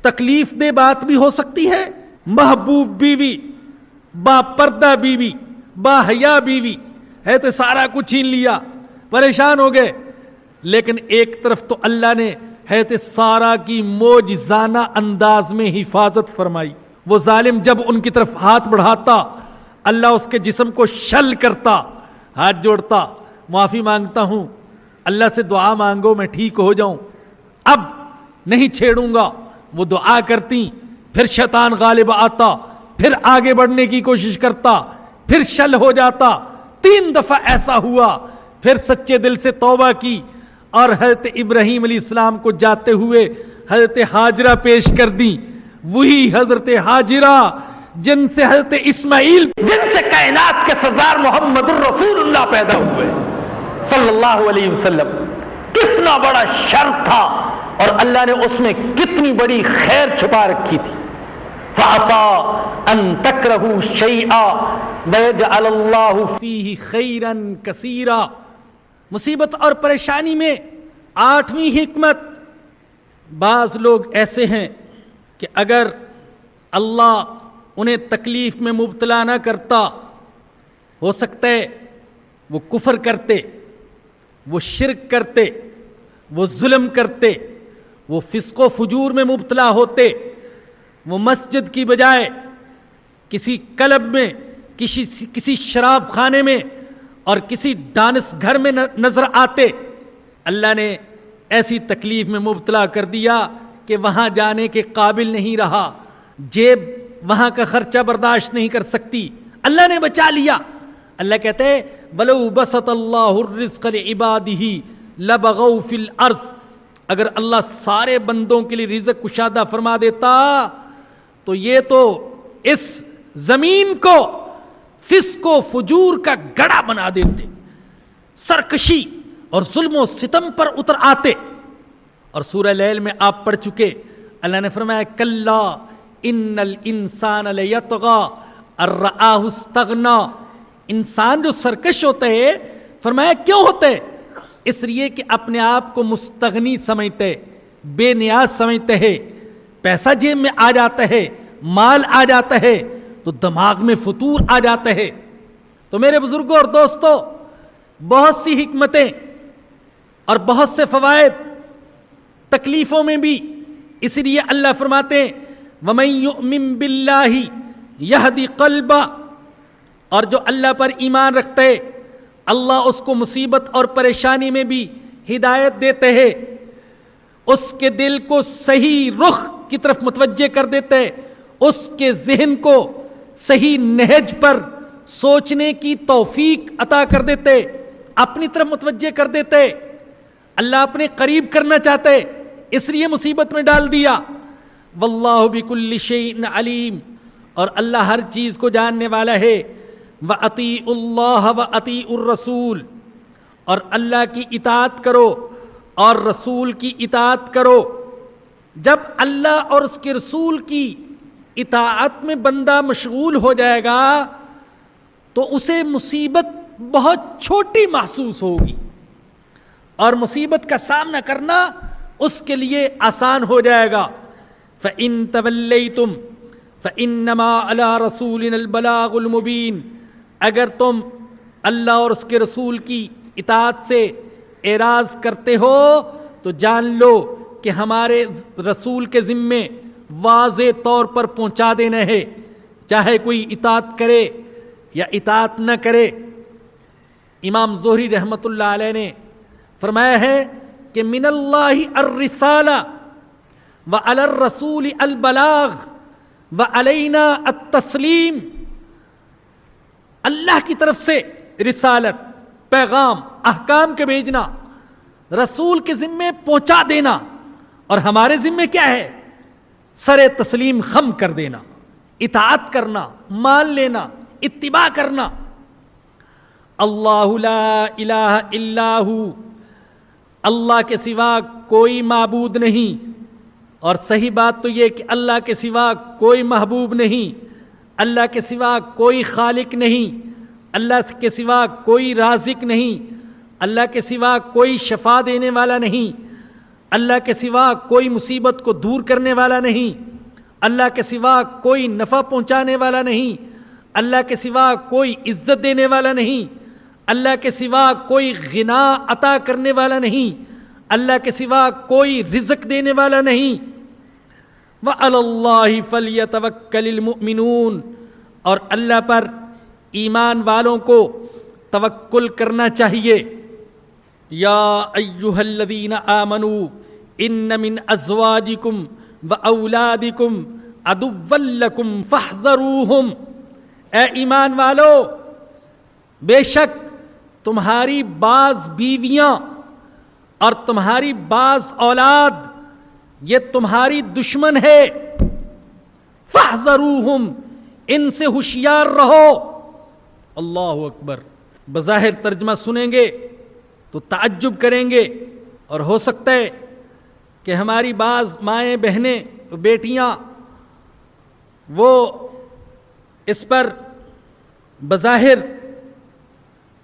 تکلیف دہ بات بھی ہو سکتی ہے؟ محبوب بیوی، با پردہ بیوی، با حیا بیوی، حضرت سارہ کو چھین لیا، پریشان ہو گئے. لیکن ایک طرف تو اللہ نے حضرت سارہ کی معجزانہ انداز میں حفاظت فرمائی. وہ ظالم جب ان کی طرف ہاتھ بڑھاتا، اللہ اس کے جسم کو شل کرتا، ہاتھ جوڑتا، معافی مانگتا ہوں، اللہ سے دعا مانگو میں ٹھیک ہو جاؤں، اب نہیں چھیڑوں گا. وہ دعا کرتی، پھر شیطان غالب آتا، پھر آگے بڑھنے کی کوشش کرتا، پھر شل ہو جاتا. 3 دفعہ ایسا ہوا، پھر سچے دل سے توبہ کی اور حضرت ابراہیم علیہ السلام کو جاتے ہوئے حضرت ہاجرہ پیش کر دی. وہی حضرت ہاجرہ جن سے حضرت اسماعیل، جن سے کائنات کے سردار محمد الرسول اللہ پیدا ہوئے صلی اللہ علیہ وسلم. کتنا بڑا شر تھا اور اللہ نے اس میں کتنی بڑی خیر چھپا رکھی تھی. فَعَسَىٰ أَن تَكْرَهُوا شَيْئًا وَيَجْعَلَ اللَّهُ فِيهِ خَيْرًا كَثِيرًا. مصیبت اور پریشانی میں 8ویں حکمت، بعض لوگ ایسے ہیں کہ اگر اللہ انہیں تکلیف میں مبتلا نہ کرتا، ہو سکتا ہے وہ کفر کرتے، وہ شرک کرتے، وہ ظلم کرتے، وہ فسق و فجور میں مبتلا ہوتے، وہ مسجد کی بجائے کسی کلب میں، کسی شراب خانے میں اور کسی ڈانس گھر میں نظر آتے. اللہ نے ایسی تکلیف میں مبتلا کر دیا کہ وہاں جانے کے قابل نہیں رہا، جیب وہاں کا خرچہ برداشت نہیں کر سکتی، اللہ نے بچا لیا۔ اللہ کہتے ہیں وَلَوْ بَسَطَ اللَّهُ الرِّزْقَ لِعِبَادِهِ لَبَغَوْا فِي الْأَرْضِ، اگر اللہ سارے بندوں کے لیے رزق کشادہ فرما دیتا تو یہ تو اس زمین کو فسق و فجور کا گڑھا بنا دیتے، سرکشی اور ظلم و ستم پر اتر آتے۔ اور سورہ لیل میں آپ پڑھ چکے، اللہ نے فرمایا کلا ان الانسان لیطغی ان رآہ استغنی، انسان جو سرکش ہوتے ہیں، فرمایا کیوں ہوتے؟ اس لیے کہ اپنے آپ کو مستغنی سمجھتے، بے نیاز سمجھتے ہیں، پیسہ جیب میں آ جاتا ہے، مال آ جاتا ہے تو دماغ میں فطور آ جاتا ہے۔ تو میرے بزرگوں اور دوستوں، بہت سی حکمتیں اور بہت سے فوائد تکلیفوں میں بھی، اس لیے اللہ فرماتے ہیں وَمَن يُؤْمِن بِاللَّهِ يَهْدِ قَلْبَهُ، اور جو اللہ پر ایمان رکھتے اللہ اس کو مصیبت اور پریشانی میں بھی ہدایت دیتے ہیں، اس کے دل کو صحیح رخ کی طرف متوجہ کر دیتے، اس کے ذہن کو صحیح نہج پر سوچنے کی توفیق عطا کر دیتے، اپنی طرف متوجہ کر دیتے۔ اللہ اپنے قریب کرنا چاہتے، اس لیے مصیبت میں ڈال دیا۔ واللہ بکل شیء علیم، اور اللہ ہر چیز کو جاننے والا ہے۔ وَأَطِیعُوا اللَّهَ وَأَطِیعُوا الرَّسُولَ، اور اللہ کی اطاعت کرو اور رسول کی اطاعت کرو۔ جب اللہ اور اس کے رسول کی اطاعت میں بندہ مشغول ہو جائے گا تو اسے مصیبت بہت چھوٹی محسوس ہوگی، اور مصیبت کا سامنا کرنا اس کے لیے آسان ہو جائے گا۔ فَإِن تَوَلَّيْتُمْ فَإِنَّمَا عَلَىٰ رَسُولِنَا الْبَلَاغُ الْمُبِينُ، اگر تم اللہ اور اس کے رسول کی اطاعت سے اعراض کرتے ہو تو جان لو کہ ہمارے رسول کے ذمے واضح طور پر پہنچا دینا ہے، چاہے کوئی اطاعت کرے یا اطاعت نہ کرے۔ امام زہری رحمۃ اللہ علیہ نے فرمایا ہے کہ من اللہ الرسالہ وعلی الرسول البلاغ وعلینا التسلیم، اللہ کی طرف سے رسالت، پیغام، احکام کے بھیجنا، رسول کے ذمے پہنچا دینا، اور ہمارے ذمے کیا ہے؟ سر تسلیم خم کر دینا، اطاعت کرنا، مان لینا، اتباع کرنا۔ اللہ لا الہ الا ہو، اللہ کے سوا کوئی معبود نہیں، اور صحیح بات تو یہ کہ اللہ کے سوا کوئی محبوب نہیں، اللہ کے سوا کوئی خالق نہیں، اللہ کے سوا کوئی رازق نہیں، اللہ کے سوا کوئی شفا دینے والا نہیں، اللہ کے سوا کوئی مصیبت کو دور کرنے والا نہیں، اللہ کے سوا کوئی نفع پہنچانے والا نہیں، اللہ کے سوا کوئی عزت دینے والا نہیں، اللہ کے سوا کوئی غنا عطا کرنے والا نہیں، اللہ کے سوا کوئی رزق دینے والا نہیں۔ وَعَلَى اللَّهِ فَلْيَتَوَكَّلِ الْمُؤْمِنُونَ، اور اللہ پر ایمان والوں کو توکل کرنا چاہیے۔ یا ایھا الذین آمنوا ان من ازواجکم واولادکم عدوا لکم فاحذروہم، اے ایمان والو، بے شک تمہاری بعض بیویاں اور تمہاری بعض اولاد یہ تمہاری دشمن ہے، فاحذروہم، ان سے ہوشیار رہو۔ اللہ اکبر۔ بظاہر ترجمہ سنیں گے تو تعجب کریں گے، اور ہو سکتا ہے کہ ہماری بعض مائیں بہنیں بیٹیاں وہ اس پر بظاہر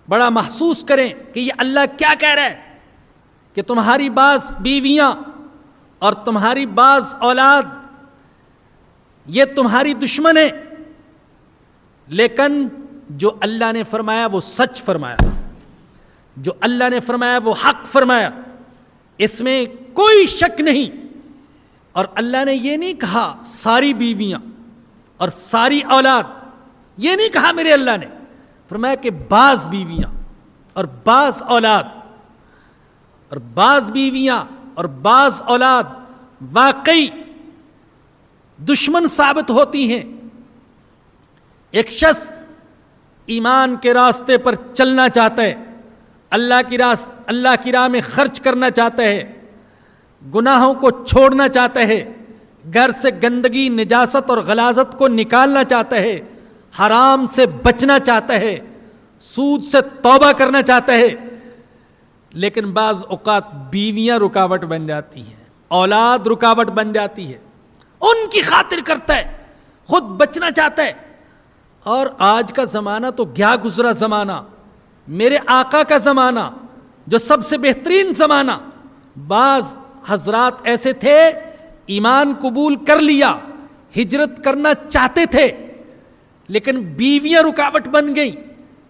بڑا محسوس کریں کہ یہ اللہ کیا کہہ رہا ہے کہ تمہاری بعض بیویاں اور تمہاری بعض اولاد یہ تمہاری دشمن ہے، لیکن جو اللہ نے فرمایا وہ سچ فرمایا، جو اللہ نے فرمایا وہ حق فرمایا، اس میں کوئی شک نہیں۔ اور اللہ نے یہ نہیں کہا ساری بیویاں اور ساری اولاد، یہ نہیں کہا میرے اللہ نے، فرمایا کہ بعض بیویاں اور بعض اولاد۔ اور بعض بیویاں اور بعض اولاد واقعی دشمن ثابت ہوتی ہیں. ایک شخص ایمان کے راستے پر چلنا چاہتا ہے, اللہ کی راہ میں خرچ کرنا چاہتا ہے, گناہوں کو چھوڑنا چاہتا ہے, گھر سے گندگی, نجاست اور غلاظت کو نکالنا چاہتا ہے, حرام سے بچنا چاہتا ہے, سود سے توبہ کرنا چاہتا ہے, لیکن بعض اوقات بیویاں رکاوٹ بن جاتی ہیں, اولاد رکاوٹ بن جاتی ہے. ان کی خاطر کرتا ہے, خود بچنا چاہتا ہے. اور آج کا زمانہ تو کیا گزرا زمانہ, میرے آقا کا زمانہ جو سب سے بہترین زمانہ. بعض حضرات ایسے تھے ایمان قبول کر لیا, ہجرت کرنا چاہتے تھے, لیکن بیویاں رکاوٹ بن گئیں.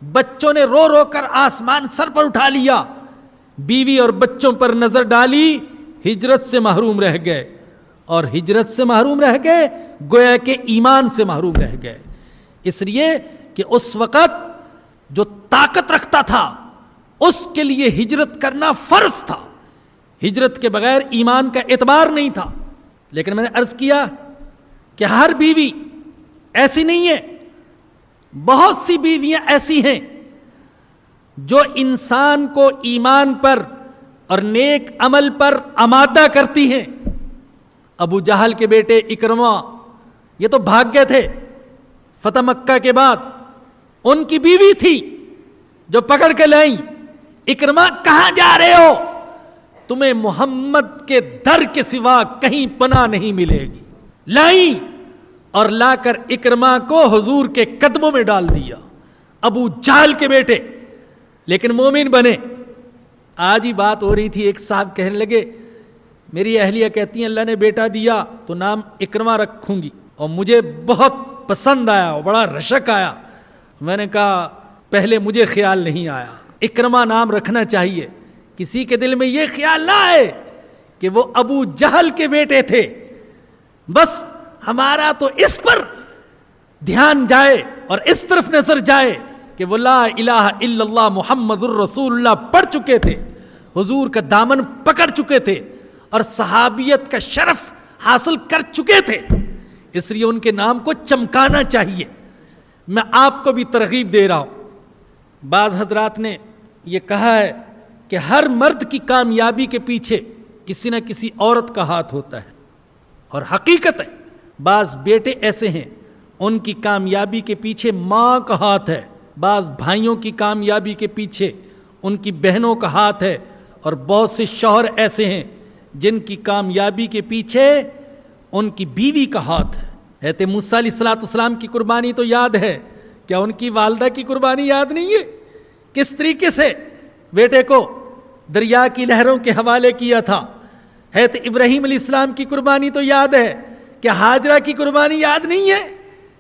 بچوں نے رو رو کر آسمان سر پر اٹھا لیا, بیوی اور بچوں پر نظر ڈالی, ہجرت سے محروم رہ گئے. اور ہجرت سے محروم رہ گئے گویا کہ ایمان سے محروم رہ گئے. اس لیے کہ اس وقت جو طاقت رکھتا تھا اس کے لیے ہجرت کرنا فرض تھا. ہجرت کے بغیر ایمان کا اعتبار نہیں تھا. لیکن میں نے عرض کیا کہ ہر بیوی ایسی نہیں ہے. بہت سی بیویاں ایسی ہیں جو انسان کو ایمان پر اور نیک عمل پر آمادہ کرتی ہیں. ابو جہل کے بیٹے اکرمہ یہ تو بھاگ گئے تھے فتح مکہ کے بعد. ان کی بیوی تھی جو پکڑ کے لائیں, اکرمہ کہاں جا رہے ہو, تمہیں محمد کے در کے سوا کہیں پناہ نہیں ملے گی. لائیں اور لا کر اکرمہ کو حضور کے قدموں میں ڈال دیا. ابو جہل کے بیٹے لیکن مومن بنے. آج ہی بات ہو رہی تھی, ایک صاحب کہنے لگے میری اہلیہ کہتی ہیں اللہ نے بیٹا دیا تو نام اکرمہ رکھوں گی, اور مجھے بہت پسند آیا اور بڑا رشک آیا. میں نے کہا پہلے مجھے خیال نہیں آیا, اکرمہ نام رکھنا چاہیے. کسی کے دل میں یہ خیال نہ آئے کہ وہ ابو جہل کے بیٹے تھے. بس ہمارا تو اس پر دھیان جائے اور اس طرف نظر جائے کہ وہ لا الہ الا اللہ محمد الرسول اللہ پڑھ چکے تھے, حضور کا دامن پکڑ چکے تھے اور صحابیت کا شرف حاصل کر چکے تھے. اس لیے ان کے نام کو چمکانا چاہیے. میں آپ کو بھی ترغیب دے رہا ہوں. بعض حضرات نے یہ کہا ہے کہ ہر مرد کی کامیابی کے پیچھے کسی نہ کسی عورت کا ہاتھ ہوتا ہے, اور حقیقت ہے بعض بیٹے ایسے ہیں ان کی کامیابی کے پیچھے ماں کا ہاتھ ہے, بعض بھائیوں کی کامیابی کے پیچھے ان کی بہنوں کا ہاتھ ہے, اور بہت سے شوہر ایسے ہیں جن کی کامیابی کے پیچھے ان کی بیوی کا ہاتھ ہے. حضرت موسیٰ علیہ السلام کی قربانی تو یاد ہے, کیا ان کی والدہ کی قربانی یاد نہیں ہے؟ کس طریقے سے بیٹے کو دریا کی لہروں کے حوالے کیا تھا. حضرت ابراہیم علیہ السلام کی قربانی تو یاد ہے, کیا ہاجرہ کی قربانی یاد نہیں ہے؟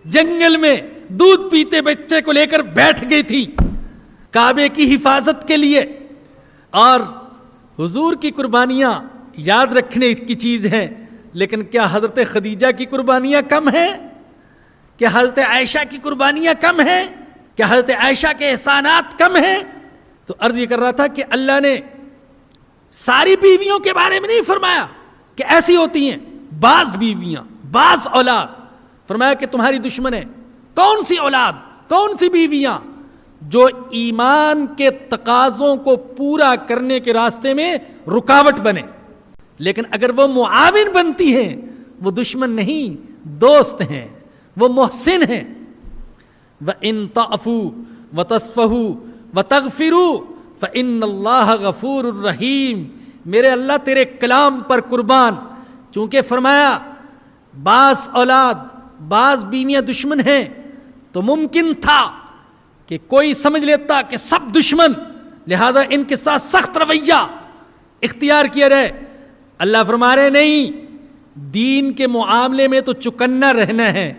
جنگل میں دودھ پیتے بچے کو لے کر بیٹھ گئی تھی کعبے کی حفاظت کے لیے. اور حضور کی قربانیاں یاد رکھنے کی چیز ہیں, لیکن کیا حضرت خدیجہ کی قربانیاں کم ہیں؟ کیا حضرت عائشہ کی قربانیاں کم ہیں؟ کیا حضرت عائشہ کے احسانات کم ہیں؟ تو عرض یہ کر رہا تھا کہ اللہ نے ساری بیویوں کے بارے میں نہیں فرمایا کہ ایسی ہوتی ہیں, بعض بیویاں بعض اولاد. فرمایا کہ تمہاری دشمن ہے. کون سی اولاد, کون سی بیویاں؟ جو ایمان کے تقاضوں کو پورا کرنے کے راستے میں رکاوٹ بنے. لیکن اگر وہ معاون بنتی ہیں وہ دشمن نہیں, دوست ہیں, وہ محسن ہیں. وَإِن تَعْفُوا وَتَصْفَحُوا وَتَغْفِرُوا فَإِنَّ اللَّهَ غَفُورٌ رَحِيمٌ. میرے اللہ تیرے کلام پر قربان, چونکہ فرمایا بعض اولاد بعض بیویاں دشمن ہیں, تو ممکن تھا کہ کوئی سمجھ لیتا کہ سب دشمن, لہذا ان کے ساتھ سخت رویہ اختیار کیا رہے. اللہ فرما رہے نہیں, دین کے معاملے میں تو چکنا رہنا ہے,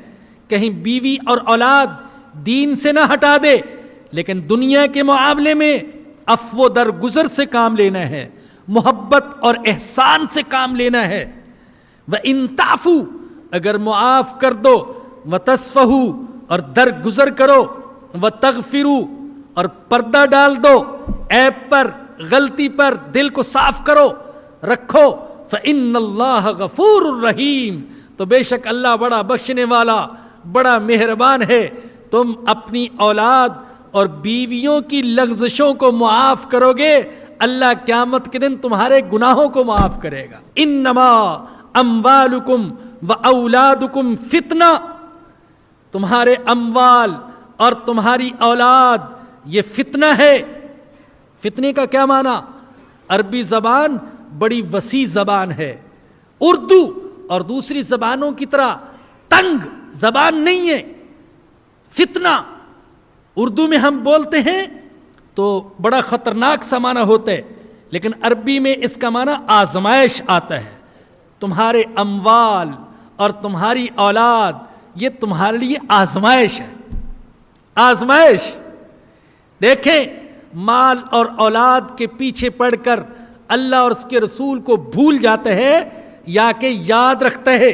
کہیں بیوی اور اولاد دین سے نہ ہٹا دے, لیکن دنیا کے معاملے میں عفو در گزر سے کام لینا ہے, محبت اور احسان سے کام لینا ہے. وَإِن تَعْفُوا, اگر معاف کر دو, وَتَصْفَحُوا, اور درگزر کرو, وَتَغْفِرُوا, اور پردہ ڈال دو, عیب پر غلطی پر دل کو صاف کرو رکھو، فإن اللہ غفور الرحیم، تو بے شک اللہ بڑا بخشنے والا بڑا مہربان ہے۔ تم اپنی اولاد اور بیویوں کی لغزشوں کو معاف کرو گے، اللہ قیامت کے دن تمہارے گناہوں کو معاف کرے گا۔ انما اموالکم و اولادکم فتنہ، تمہارے اموال اور تمہاری اولاد یہ فتنہ ہے۔ فتنے کا کیا معنی؟ عربی زبان بڑی وسیع زبان ہے، اردو اور دوسری زبانوں کی طرح تنگ زبان نہیں ہے۔ فتنہ اردو میں ہم بولتے ہیں تو بڑا خطرناک سا معنی ہوتا ہے، لیکن عربی میں اس کا معنی آزمائش آتا ہے۔ تمہارے اموال اور تمہاری اولاد یہ تمہارے لیے آزمائش ہے، آزمائش۔ دیکھیں، مال اور اولاد کے پیچھے پڑ کر اللہ اور اس کے رسول کو بھول جاتا ہے یا کہ یاد رکھتا ہے۔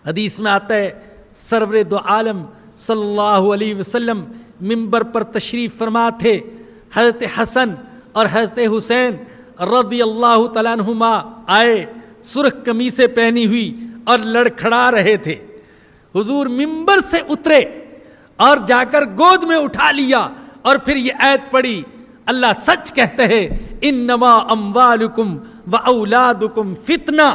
حدیث میں آتا ہے سرور دو عالم صلی اللہ علیہ وسلم منبر پر تشریف فرما تھے، حضرت حسن اور حضرت حسین رضی اللہ تعالیٰ عنہما آئے، سرخ قمیصیں پہنی ہوئی اور لڑکھڑا رہے تھے۔ حضور منبر سے اترے اور جا کر گود میں اٹھا لیا اور پھر یہ آیت پڑھی، اللہ سچ کہتے ہیں انما اموالکم و اولادکم فتنہ،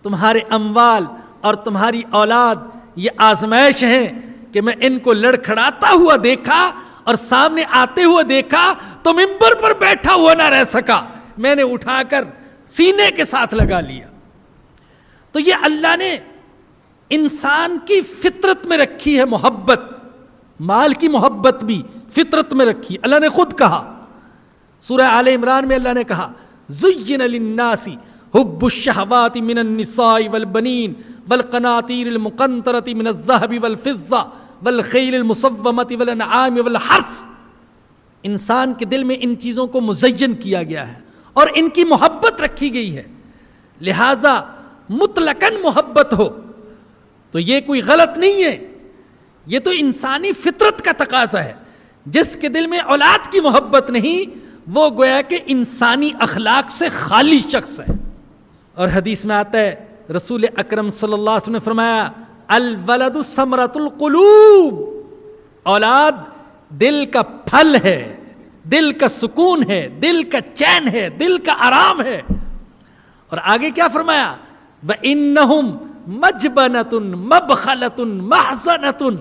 تمہارے اموال اور تمہاری اولاد یہ آزمائش ہیں کہ میں ان کو لڑکھڑاتا ہوا دیکھا اور سامنے آتے ہوئے دیکھا تو منبر پر بیٹھا ہوا نہ رہ سکا، میں نے اٹھا کر سینے کے ساتھ لگا لیا۔ تو یہ اللہ نے انسان کی فطرت میں رکھی ہے محبت، مال کی محبت بھی فطرت میں رکھی۔ اللہ نے خود کہا سورہ آل عمران میں، اللہ نے کہا زین للناس حب الشہوات من النساء والبنین والقناطیر المقنطرۃ من الذهب والفضہ والخیل المصومۃ والانعام والحرث، انسان کے دل میں ان چیزوں کو مزین کیا گیا ہے اور ان کی محبت رکھی گئی ہے، لہذا مطلقاً محبت ہو تو یہ کوئی غلط نہیں ہے، یہ تو انسانی فطرت کا تقاضا ہے۔ جس کے دل میں اولاد کی محبت نہیں وہ گویا کہ انسانی اخلاق سے خالی شخص ہے۔ اور حدیث میں آتا ہے رسول اکرم صلی اللہ علیہ وسلم نے فرمایا الولد ثمرۃ القلوب، اولاد دل کا پھل ہے، دل کا سکون ہے، دل کا چین ہے، دل کا آرام ہے۔ اور آگے کیا فرمایا وَإِنَّهُمْ مَجْبَنَةٌ مَبْخَلَةٌ مَحْزَنَةٌ،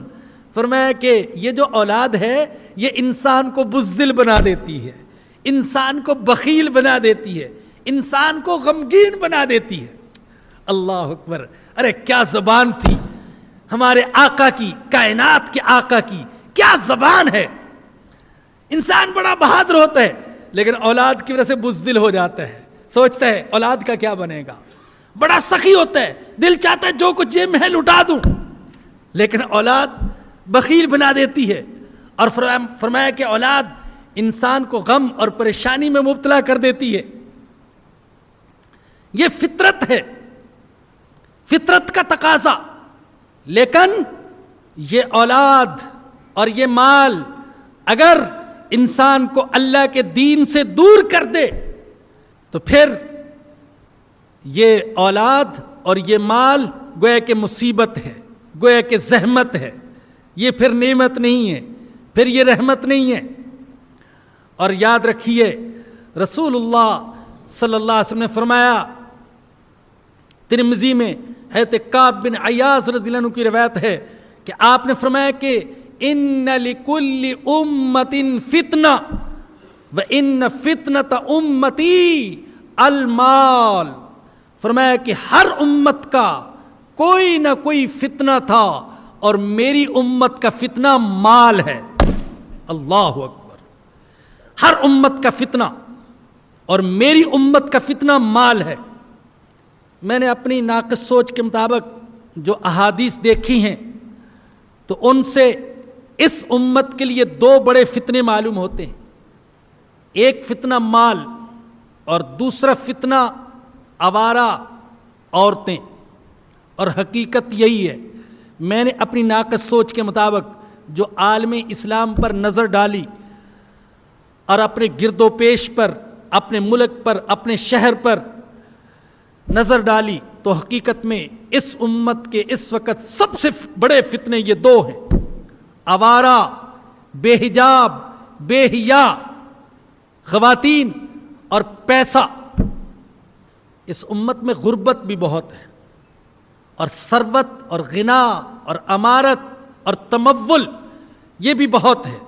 فرمایا کہ یہ جو اولاد ہے یہ انسان کو بزدل بنا دیتی ہے، انسان کو بخیل بنا دیتی ہے، انسان کو غمگین بنا دیتی ہے۔ اللہ اکبر، ارے کیا زبان تھی ہمارے آقا کی، کائنات کے آقا کی، کیا زبان ہے۔ انسان بڑا بہادر ہوتا ہے لیکن اولاد کی وجہ سے بزدل ہو جاتا ہے، سوچتا ہے اولاد کا کیا بنے گا۔ بڑا سخی ہوتا ہے، دل چاہتا ہے جو کچھ جیب میں ہے لٹا دوں، لیکن اولاد بخیل بنا دیتی ہے۔ اور فرمایا کہ اولاد انسان کو غم اور پریشانی میں مبتلا کر دیتی ہے۔ یہ فطرت ہے، فطرت کا تقاضا، لیکن یہ اولاد اور یہ مال اگر انسان کو اللہ کے دین سے دور کر دے تو پھر یہ اولاد اور یہ مال گویا کہ مصیبت ہے، گویا کہ زحمت ہے، یہ پھر نعمت نہیں ہے، پھر یہ رحمت نہیں ہے۔ اور یاد رکھیے رسول اللہ صلی اللہ علیہ وسلم نے فرمایا، ترمذی میں حضرت کعب بن عیاض رضی اللہ عنہ کی روایت ہے کہ آپ نے فرمایا کہ ان لکل امت فتنہ وان فتنۃ امتی المال، فرمایا کہ ہر امت کا کوئی نہ کوئی فتنہ تھا اور میری امت کا فتنہ مال ہے۔ اللہ اکبر، ہر امت کا فتنہ اور میری امت کا فتنہ مال ہے۔ میں نے اپنی ناقص سوچ کے مطابق جو احادیث دیکھی ہیں تو ان سے اس امت کے لیے دو بڑے فتنے معلوم ہوتے ہیں، ایک فتنہ مال اور دوسرا فتنہ آوارہ عورتیں۔ اور حقیقت یہی ہے، میں نے اپنی ناقص سوچ کے مطابق جو عالم اسلام پر نظر ڈالی اور اپنے گرد و پیش پر، اپنے ملک پر، اپنے شہر پر نظر ڈالی تو حقیقت میں اس امت کے اس وقت سب سے بڑے فتنے یہ دو ہیں: آوارہ، بے حجاب، بے حیا خواتین اور پیسہ۔ اس امت میں غربت بھی بہت ہے، اور ثروت اور غنا اور امارت اور تمول یہ بھی بہت ہے،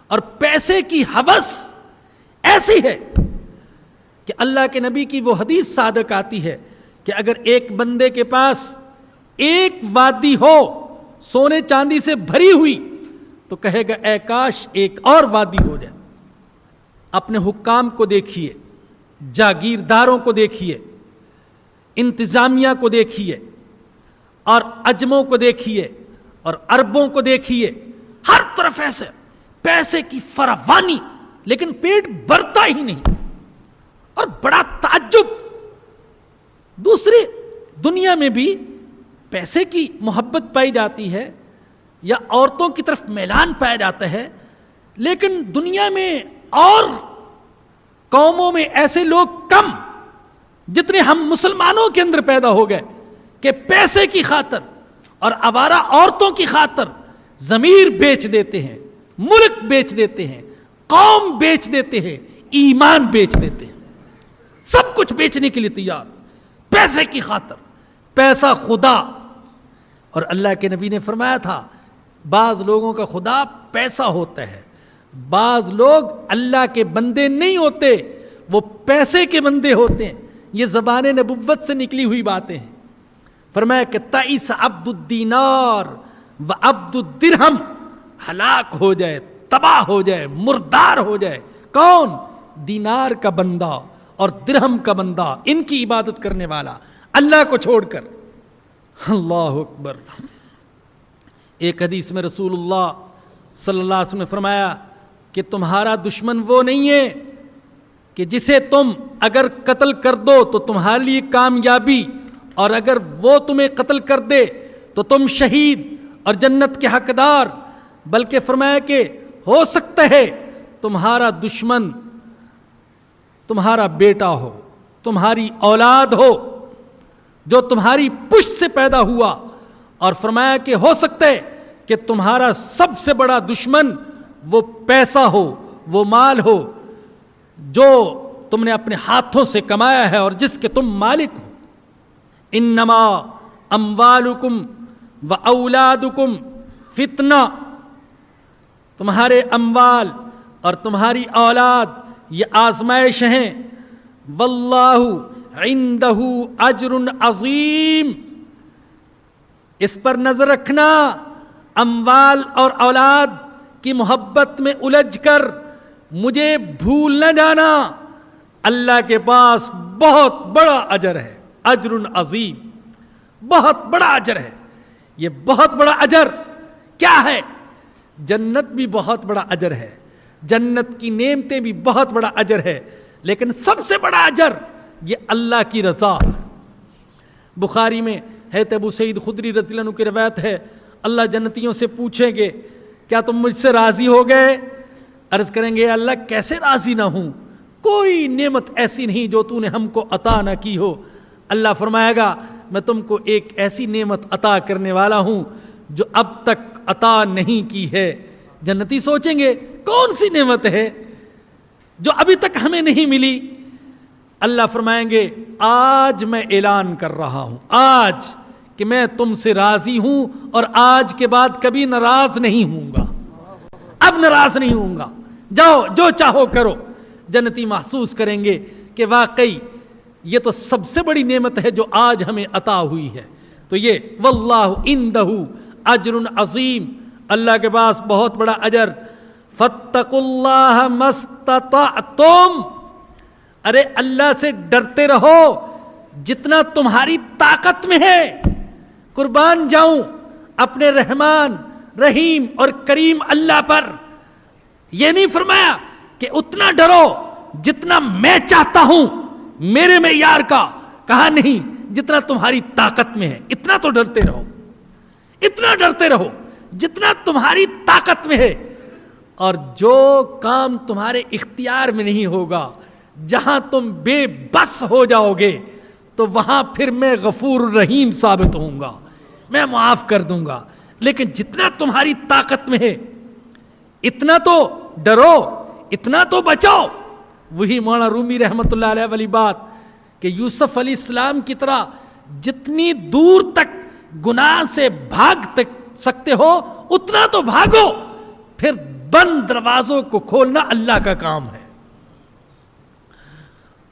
اور پیسے کی ہوس ایسی ہے کہ اللہ کے نبی کی وہ حدیث صادق آتی ہے کہ اگر ایک بندے کے پاس ایک وادی ہو سونے چاندی سے بھری ہوئی تو کہے گا اے کاش ایک اور وادی ہو جائے۔ اپنے حکام کو دیکھیے، جاگیرداروں کو دیکھیے، انتظامیہ کو دیکھیے، اور عجموں کو دیکھیے، اور عربوں کو دیکھیے، ہر طرف ایسے پیسے کی فراوانی، لیکن پیٹ بھرتا ہی نہیں۔ اور بڑا تعجب، دوسری دنیا میں بھی پیسے کی محبت پائی جاتی ہے یا عورتوں کی طرف میلان پایا جاتا ہے، لیکن دنیا میں اور قوموں میں ایسے لوگ کم جتنے ہم مسلمانوں کے اندر پیدا ہو گئے کہ پیسے کی خاطر اور آوارہ عورتوں کی خاطر ضمیر بیچ دیتے ہیں، ملک بیچ دیتے ہیں، قوم بیچ دیتے ہیں، ایمان بیچ دیتے ہیں، سب کچھ بیچنے کے لیے تیار، پیسے کی خاطر۔ پیسہ خدا، اور اللہ کے نبی نے فرمایا تھا بعض لوگوں کا خدا پیسہ ہوتا ہے، بعض لوگ اللہ کے بندے نہیں ہوتے، وہ پیسے کے بندے ہوتے ہیں۔ یہ زبان نبوت سے نکلی ہوئی باتیں ہیں۔ فرمایا کہ تعیس عبد الدینار و عبد الدرہم، ہلاک ہو جائے، تباہ ہو جائے، مردار ہو جائے کون؟ دینار کا بندہ اور درہم کا بندہ، ان کی عبادت کرنے والا اللہ کو چھوڑ کر۔ اللہ اکبر۔ ایک حدیث میں رسول اللہ صلی اللہ علیہ وسلم نے فرمایا کہ تمہارا دشمن وہ نہیں ہے کہ جسے تم اگر قتل کر دو تو تمہارے لیے کامیابی، اور اگر وہ تمہیں قتل کر دے تو تم شہید اور جنت کے حقدار، بلکہ فرمایا کہ ہو سکتا ہے تمہارا دشمن تمہارا بیٹا ہو، تمہاری اولاد ہو جو تمہاری پشت سے پیدا ہوا، اور فرمایا کہ ہو سکتا ہے کہ تمہارا سب سے بڑا دشمن وہ پیسہ ہو، وہ مال ہو جو تم نے اپنے ہاتھوں سے کمایا ہے اور جس کے تم مالک ہو۔ انما اموالکم و اولادکم فتنہ، تمہارے اموال اور تمہاری اولاد یہ آزمائش ہیں، واللہ عندہ اجر عظیم۔ اس پر نظر رکھنا، اموال اور اولاد کی محبت میں الجھ کر مجھے بھول نہ جانا، اللہ کے پاس بہت بڑا اجر ہے، اجر عظیم، بہت بڑا اجر ہے۔ یہ بہت بڑا اجر کیا ہے؟ جنت بھی بہت بڑا اجر ہے، جنت کی نعمتیں بھی بہت بڑا اجر ہے، لیکن سب سے بڑا اجر یہ اللہ کی رضا۔ بخاری میں حضرت ابو سعید خدری رضی اللہ عنہ کی روایت ہے، اللہ جنتیوں سے پوچھیں گے کیا تم مجھ سے راضی ہو گئے؟ عرض کریں گے اللہ کیسے راضی نہ ہوں، کوئی نعمت ایسی نہیں جو تو نے ہم کو عطا نہ کی ہو۔ اللہ فرمائے گا میں تم کو ایک ایسی نعمت عطا کرنے والا ہوں جو اب تک عطا نہیں کی ہے۔ جنتی سوچیں گے کون سی نعمت ہے جو ابھی تک ہمیں نہیں ملی؟ اللہ فرمائیں گے آج میں اعلان کر رہا ہوں، آج کہ میں تم سے راضی ہوں، اور آج کے بعد کبھی ناراض نہیں ہوں گا، اب ناراض نہیں ہوں گا، جاؤ جو چاہو کرو۔ جنتی محسوس کریں گے کہ واقعی یہ تو سب سے بڑی نعمت ہے جو آج ہمیں عطا ہوئی ہے۔ تو یہ واللہ عندہ اجر عظیم، اللہ کے پاس بہت بڑا اجر۔ فاتقوا اللہ ما استطعتم، ارے اللہ سے ڈرتے رہو جتنا تمہاری طاقت میں ہے۔ قربان جاؤں اپنے رحمان، رحیم اور کریم اللہ پر۔ یہ نہیں فرمایا کہ اتنا ڈرو جتنا میں چاہتا ہوں میرے معیار کا، کہا نہیں جتنا تمہاری طاقت میں ہے اتنا تو ڈرتے رہو، اتنا ڈرتے رہو جتنا تمہاری طاقت میں ہے۔ اور جو کام تمہارے اختیار میں نہیں ہوگا، جہاں تم بے بس ہو جاؤ گے، تو وہاں پھر میں غفور رحیم ثابت ہوں گا، میں معاف کر دوں گا۔ لیکن جتنا تمہاری طاقت میں ہے اتنا تو ڈرو، اتنا تو بچاؤ۔ وہی مولانا رومی رحمت اللہ علیہ والی بات کہ یوسف علیہ السلام کی طرح جتنی دور تک گناہ سے بھاگ سکتے ہو اتنا تو بھاگو، پھر بند دروازوں کو کھولنا اللہ کا کام ہے۔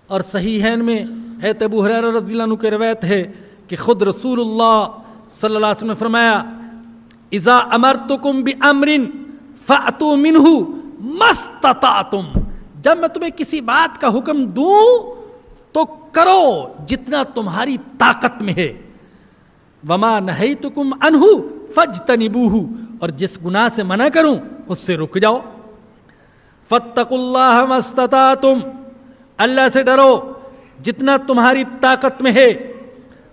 اور صحیحین میں ہے ابو ہریرہ رضی اللہ عنہ کی روایت ہے کہ خود رسول اللہ صلی اللہ علیہ وسلم نے فرمایا اذا امرتکم بامر فاتوا منہ ما استطعتم، جب میں تمہیں کسی بات کا حکم دوں تو کرو جتنا تمہاری طاقت میں ہے، وما نہیتکم عنہ فاجتنبوہ، اور جس گناہ سے منع کروں اس سے رک جاؤ۔ فاتقوا اللہ ما استطعتم، اللہ سے ڈرو جتنا تمہاری طاقت میں ہے،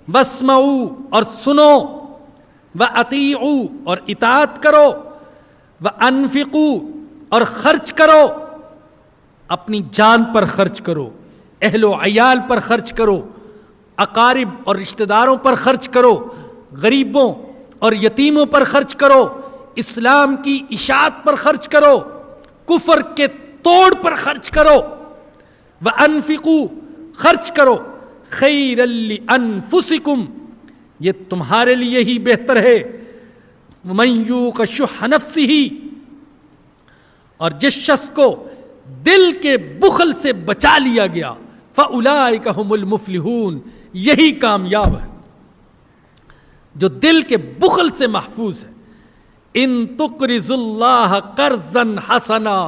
واسمعوا، اور سنو، واطیعوا، اور اطاعت کرو، وانفقوا، اور خرچ کرو، اپنی جان پر خرچ کرو، اہل و عیال پر خرچ کرو، اقارب اور رشتہ داروں پر خرچ کرو، غریبوں اور یتیموں پر خرچ کرو، اسلام کی اشاعت پر خرچ کرو، کفر کے توڑ پر خرچ کرو، وانفقوا، خرچ کرو، خیرا لانفسکم، یہ تمہارے لیے ہی بہتر ہے، من یوق شح نفسہ، اور جس شخص کو دل کے بخل سے بچا لیا گیا، فاولئک هم المفلحون، یہی کامیاب ہے جو دل کے بخل سے محفوظ ہے۔ ان تقرض اللہ قرضا حسنا،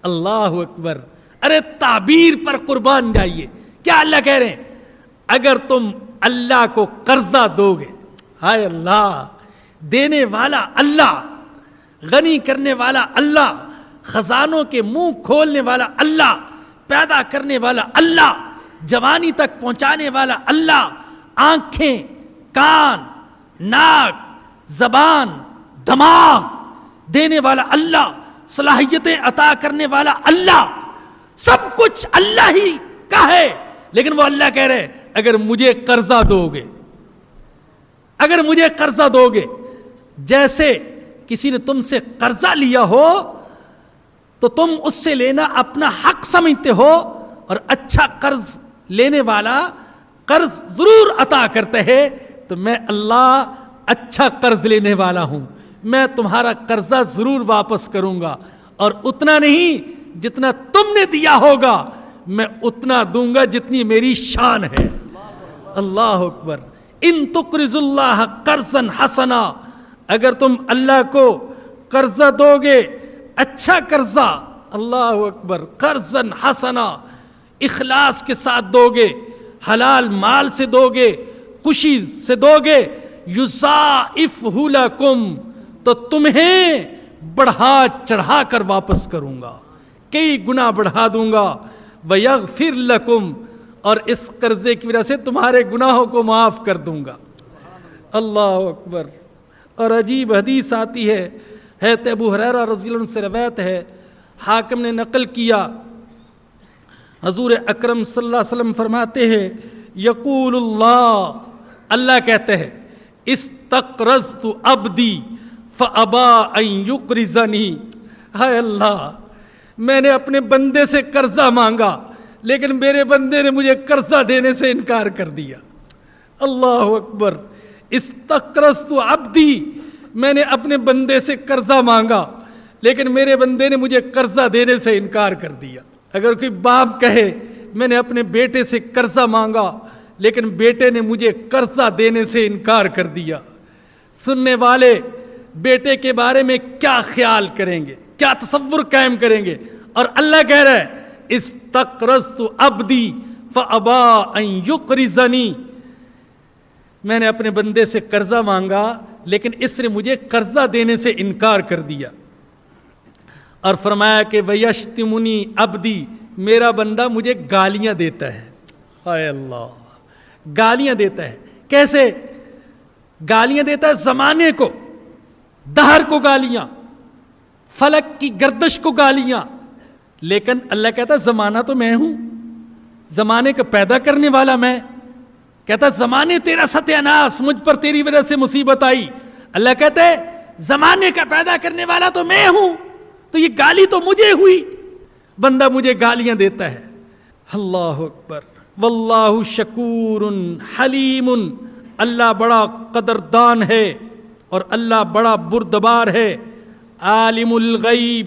اللہ اکبر، ارے تعبیر پر قربان جائیے، کیا اللہ کہہ رہے ہیں؟ اگر تم اللہ کو قرضہ دو گے، ہائے اللہ، دینے والا اللہ، غنی کرنے والا اللہ، خزانوں کے منہ کھولنے والا اللہ، پیدا کرنے والا اللہ، جوانی تک پہنچانے والا اللہ، آنکھیں، کان، ناک، زبان، دماغ دینے والا اللہ، صلاحیتیں عطا کرنے والا اللہ، سب کچھ اللہ ہی کا ہے۔ لیکن وہ اللہ کہہ رہے اگر مجھے قرضہ دو گے، اگر مجھے قرضہ دو گے، جیسے کسی نے تم سے قرضہ لیا ہو تو تم اس سے لینا اپنا حق سمجھتے ہو، اور اچھا قرض لینے والا قرض ضرور عطا کرتا ہے، تو میں اللہ اچھا قرض لینے والا ہوں، میں تمہارا قرضہ ضرور واپس کروں گا، اور اتنا نہیں جتنا تم نے دیا ہوگا میں اتنا دوں گا جتنی میری شان ہے۔ اللہ اکبر، ان تقرض اللہ قرضا حسنا، اگر تم اللہ کو قرضہ دو گے، اچھا قرضہ، اللہ اکبر، قرضا حسنا، اخلاص کے ساتھ دو گے، حلال مال سے دو گے، خوشی سے دو گے، یضاعفہ لکم، تو تمہیں بڑھا چڑھا کر واپس کروں گا، کئی گنا بڑھا دوں گا، ویغفر لکم، اور اس قرضے کی وجہ سے تمہارے گناہوں کو معاف کر دوں گا۔ اللہ اکبر۔ اور عجیب حدیث آتی ہے، حضرت ابو ہریرہ رضی اللہ عنہ سے روایت ہے، حاکم نے نقل کیا، حضور اکرم صلی اللہ علیہ وسلم فرماتے ہیں، یقول اللہ، اللہ کہتے ہیں، استقرضت عبدی فابا ان یقرضنی، ہائے اللہ، میں نے اپنے بندے سے قرضہ مانگا لیکن میرے بندے نے مجھے قرضہ دینے سے انکار کر دیا۔ اللہ اکبر، استقرضت عبدی، میں نے اپنے بندے سے قرضہ مانگا لیکن میرے بندے نے مجھے قرضہ دینے سے انکار کر دیا۔ اگر کوئی باپ کہے میں نے اپنے بیٹے سے قرضہ مانگا لیکن بیٹے نے مجھے قرضہ دینے سے انکار کر دیا، سننے والے بیٹے کے بارے میں کیا خیال کریں گے، کیا تصور قائم کریں گے؟ اور اللہ کہہ رہا ہے، استقرضت عبدی فابا ان یقرضنی، میں نے اپنے بندے سے قرضہ مانگا لیکن اس نے مجھے قرضہ دینے سے انکار کر دیا۔ اور فرمایا کہ ویشتمنی عبدی، میرا بندہ مجھے گالیاں دیتا ہے، ہائے اللہ، گالیاں دیتا ہے۔ کیسے گالیاں دیتا ہے؟ زمانے کو، دہر کو گالیاں، فلک کی گردش کو گالیاں. لیکن اللہ کہتا زمانہ تو میں ہوں, زمانے کا پیدا کرنے والا میں. کہتا زمانے تیرا ستیہ ناس, مجھ پر تیری وجہ سے مصیبت آئی. اللہ کہتا ہے زمانے کا پیدا کرنے والا تو میں ہوں, تو یہ گالی تو مجھے ہوئی. بندہ مجھے گالیاں دیتا ہے. اللہ اکبر. واللہ شکور حلیم. اللہ بڑا قدردان ہے اور اللہ بڑا بردبار ہے. عالم الغیب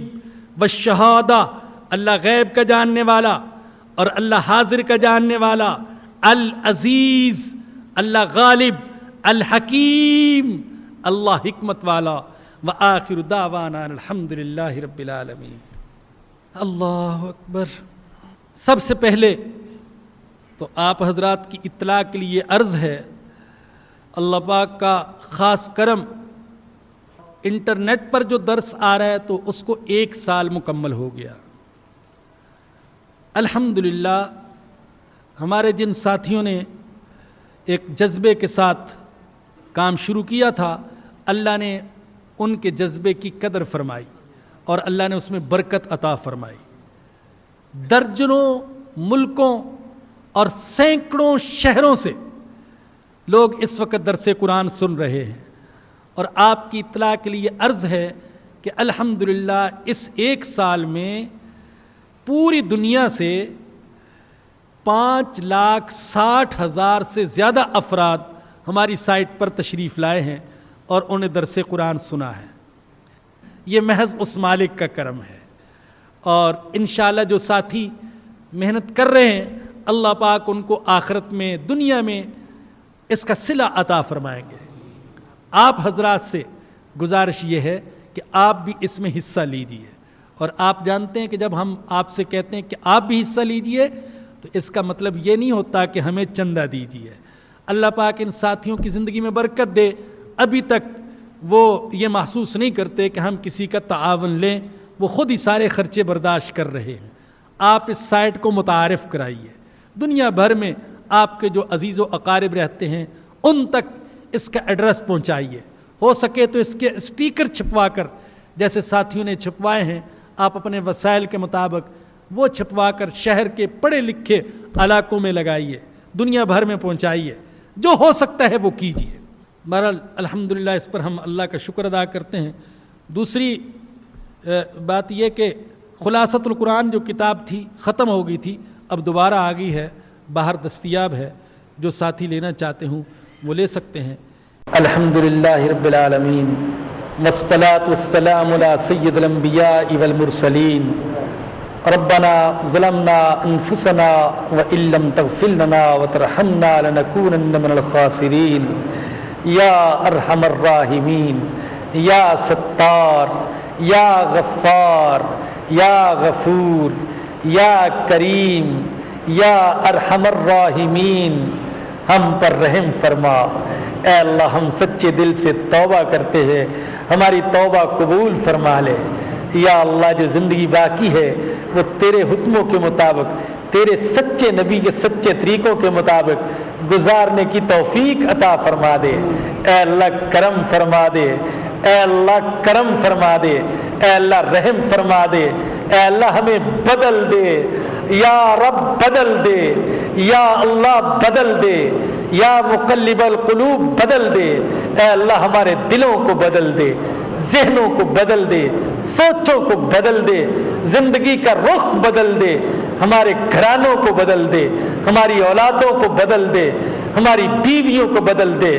والشہادہ, اللہ غیب کا جاننے والا اور اللہ حاضر کا جاننے والا. العزیز, اللہ غالب. الحکیم, اللہ حکمت والا. وآخر دعوانا الحمدللہ رب العالمین. اللہ اکبر. سب سے پہلے تو آپ حضرات کی اطلاع کے لیے عرض ہے, اللہ پاک کا خاص کرم, انٹرنیٹ پر جو درس آ رہا ہے تو اس کو 1 سال مکمل ہو گیا. الحمدللہ ہمارے جن ساتھیوں نے ایک جذبے کے ساتھ کام شروع کیا تھا, اللہ نے ان کے جذبے کی قدر فرمائی اور اللہ نے اس میں برکت عطا فرمائی. درجنوں ملکوں اور سینکڑوں شہروں سے لوگ اس وقت درس قرآن سن رہے ہیں. اور آپ کی اطلاع کے لیے عرض ہے کہ الحمدللہ اس 1 سال میں پوری دنیا سے 5,60,000 سے زیادہ افراد ہماری سائٹ پر تشریف لائے ہیں اور انہیں درس قرآن سنا ہے. یہ محض اس مالک کا کرم ہے. اور انشاءاللہ جو ساتھی محنت کر رہے ہیں, اللہ پاک ان کو آخرت میں دنیا میں اس کا صلہ عطا فرمائیں گے. آپ حضرات سے گزارش یہ ہے کہ آپ بھی اس میں حصہ لیجیے. اور آپ جانتے ہیں کہ جب ہم آپ سے کہتے ہیں کہ آپ بھی حصہ لیجیے تو اس کا مطلب یہ نہیں ہوتا کہ ہمیں چندہ دیجیے. اللہ پاک ان ساتھیوں کی زندگی میں برکت دے. ابھی تک وہ یہ محسوس نہیں کرتے کہ ہم کسی کا تعاون لیں, وہ خود ہی سارے خرچے برداشت کر رہے ہیں. آپ اس سائٹ کو متعارف کرائیے. دنیا بھر میں آپ کے جو عزیز و اقارب رہتے ہیں ان تک اس کا ایڈریس پہنچائیے. ہو سکے تو اس کے اسٹیکر چھپوا کر, جیسے ساتھیوں نے چھپوائے ہیں, آپ اپنے وسائل کے مطابق وہ چھپوا کر شہر کے پڑھے لکھے علاقوں میں لگائیے, دنیا بھر میں پہنچائیے. جو ہو سکتا ہے وہ کیجیے. بہرحال الحمدللہ اس پر ہم اللہ کا شکر ادا کرتے ہیں. دوسری بات یہ کہ خلاصۃ القرآن جو کتاب تھی ختم ہو گئی تھی, اب دوبارہ آ گئی ہے, باہر دستیاب ہے. جو ساتھی لینا چاہتے ہوں وہ لے سکتے ہیں. الحمدللہ رب العالمین والصلاة والسلام علی سید الانبیاء والمرسلین. ربنا ظلمنا انفسنا وان لم تغفر لنا وترحمنا لنكونن من الخاسرین. یا ارحم الراحمین, یا ستار, یا غفار, یا غفور, یا کریم, یا ارحم الراحمین, ہم پر رحم فرما. اے اللہ ہم سچے دل سے توبہ کرتے ہیں, ہماری توبہ قبول فرما لے. یا اللہ جو زندگی باقی ہے وہ تیرے حکموں کے مطابق, تیرے سچے نبی کے سچے طریقوں کے مطابق گزارنے کی توفیق عطا فرما دے. اے اللہ کرم فرما دے, اے اللہ کرم فرما دے, اے اللہ رحم فرما دے, اے اللہ ہمیں بدل دے. یا رب بدل دے, یا اللہ بدل دے, یا مقلب القلوب بدل دے. اے اللہ ہمارے دلوں کو بدل دے, ذہنوں کو بدل دے, سوچوں کو بدل دے, زندگی کا رخ بدل دے, ہمارے گھرانوں کو بدل دے, ہماری اولادوں کو بدل دے, ہماری بیویوں کو بدل دے.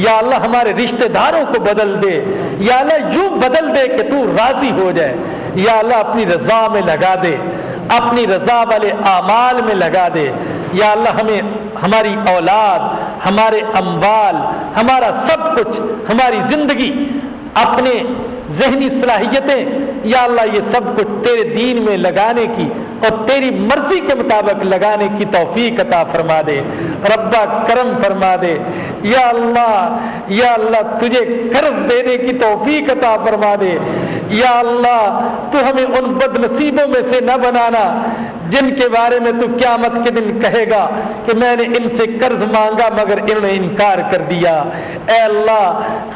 یا اللہ ہمارے رشتہ داروں کو بدل دے. یا اللہ یوں بدل دے کہ تو راضی ہو جائے. یا اللہ اپنی رضا میں لگا دے, اپنی رضا والے اعمال میں لگا دے. یا اللہ ہمیں ہماری اولاد, ہمارے اموال, ہمارا سب کچھ, ہماری زندگی, اپنے ذہنی صلاحیتیں, یا اللہ یہ سب کچھ تیرے دین میں لگانے کی اور تیری مرضی کے مطابق لگانے کی توفیق عطا فرما دے. ربا کرم فرما دے. یا اللہ تجھے قرض دینے کی توفیق عطا فرما دے. یا اللہ تو ہمیں ان بد نصیبوں میں سے نہ بنانا جن کے بارے میں تو قیامت کے دن کہے گا کہ میں نے ان سے قرض مانگا مگر انہوں نے انکار کر دیا. اے اللہ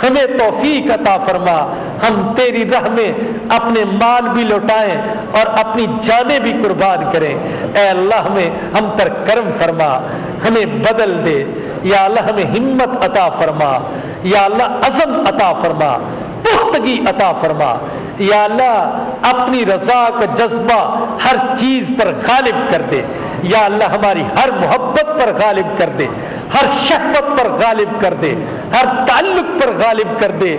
ہمیں توفیق عطا فرما, ہم تیری راہ میں اپنے مال بھی لوٹائیں اور اپنی جانیں بھی قربان کریں. اے اللہ ہم پر کرم فرما, ہمیں بدل دے یا اللہ, ہمیں ہمت عطا فرما یا اللہ, عزم عطا فرما, پختگی عطا فرما یا اللہ. اپنی رضا کا جذبہ ہر چیز پر غالب کر دے یا اللہ, ہماری ہر محبت پر غالب کر دے, ہر شہوت پر غالب کر دے, ہر تعلق پر غالب کر دے.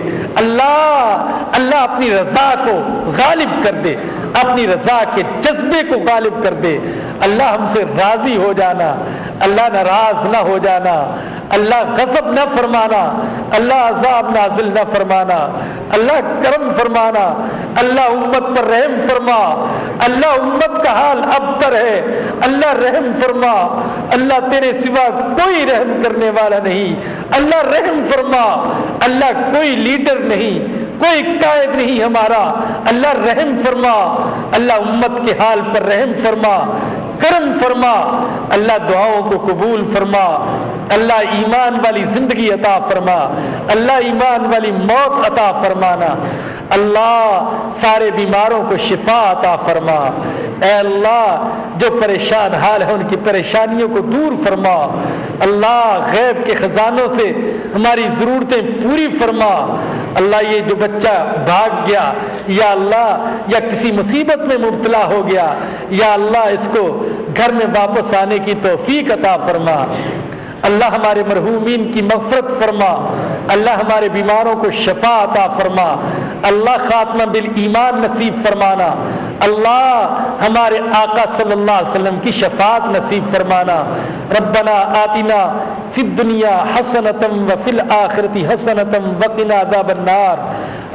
اللہ اپنی رضا کو غالب کر دے, اپنی رضا کے جذبے کو غالب کر دے. اللہ ہم سے راضی ہو جانا, اللہ ناراض نہ ہو جانا, اللہ غضب نہ فرمانا, اللہ عذاب نازل نہ فرمانا, اللہ کرم فرمانا, اللہ امت پر رحم فرما, اللہ امت کا حال ابتر ہے, اللہ رحم فرما, اللہ تیرے سوا کوئی رحم کرنے والا نہیں, اللہ رحم فرما, اللہ کوئی لیڈر نہیں, کوئی قائد نہیں ہمارا, اللہ رحم فرما, اللہ امت کے حال پر رحم فرما, کرم فرما, اللہ دعاؤں کو قبول فرما, اللہ ایمان والی زندگی عطا فرما, اللہ ایمان والی موت عطا فرمانا, اللہ سارے بیماروں کو شفا عطا فرما. اے اللہ جو پریشان حال ہے ان کی پریشانیوں کو دور فرما, اللہ غیب کے خزانوں سے ہماری ضرورتیں پوری فرما. اللہ یہ جو بچہ بھاگ گیا یا اللہ, یا کسی مصیبت میں مبتلا ہو گیا یا اللہ, اس کو گھر میں واپس آنے کی توفیق عطا فرما. اللہ ہمارے مرحومین کی مغفرت فرما, اللہ ہمارے بیماروں کو شفا عطا فرما, اللہ خاتمہ بالایمان نصیب فرمانا, اللہ ہمارے آقا صلی اللہ علیہ وسلم کی شفاعت نصیب فرمانا. ربنا آتنا فی الدنیا حسنۃ وفی الآخرۃ حسنۃ وقنا عذاب النار.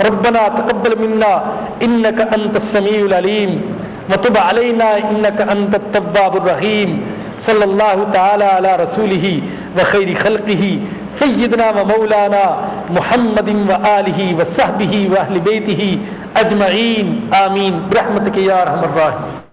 ربنا تقبل منا انک انت السمیع العلیم وتب علینا انک انت التواب الرحیم. صلی اللہ تعالی علی رسولہ وخیر خلقہ سیدنا و مولانا محمد و آلہ و صحبہ و اہل بیتہ اجمعین, آمین برحمتک یا ارحم الراحمین.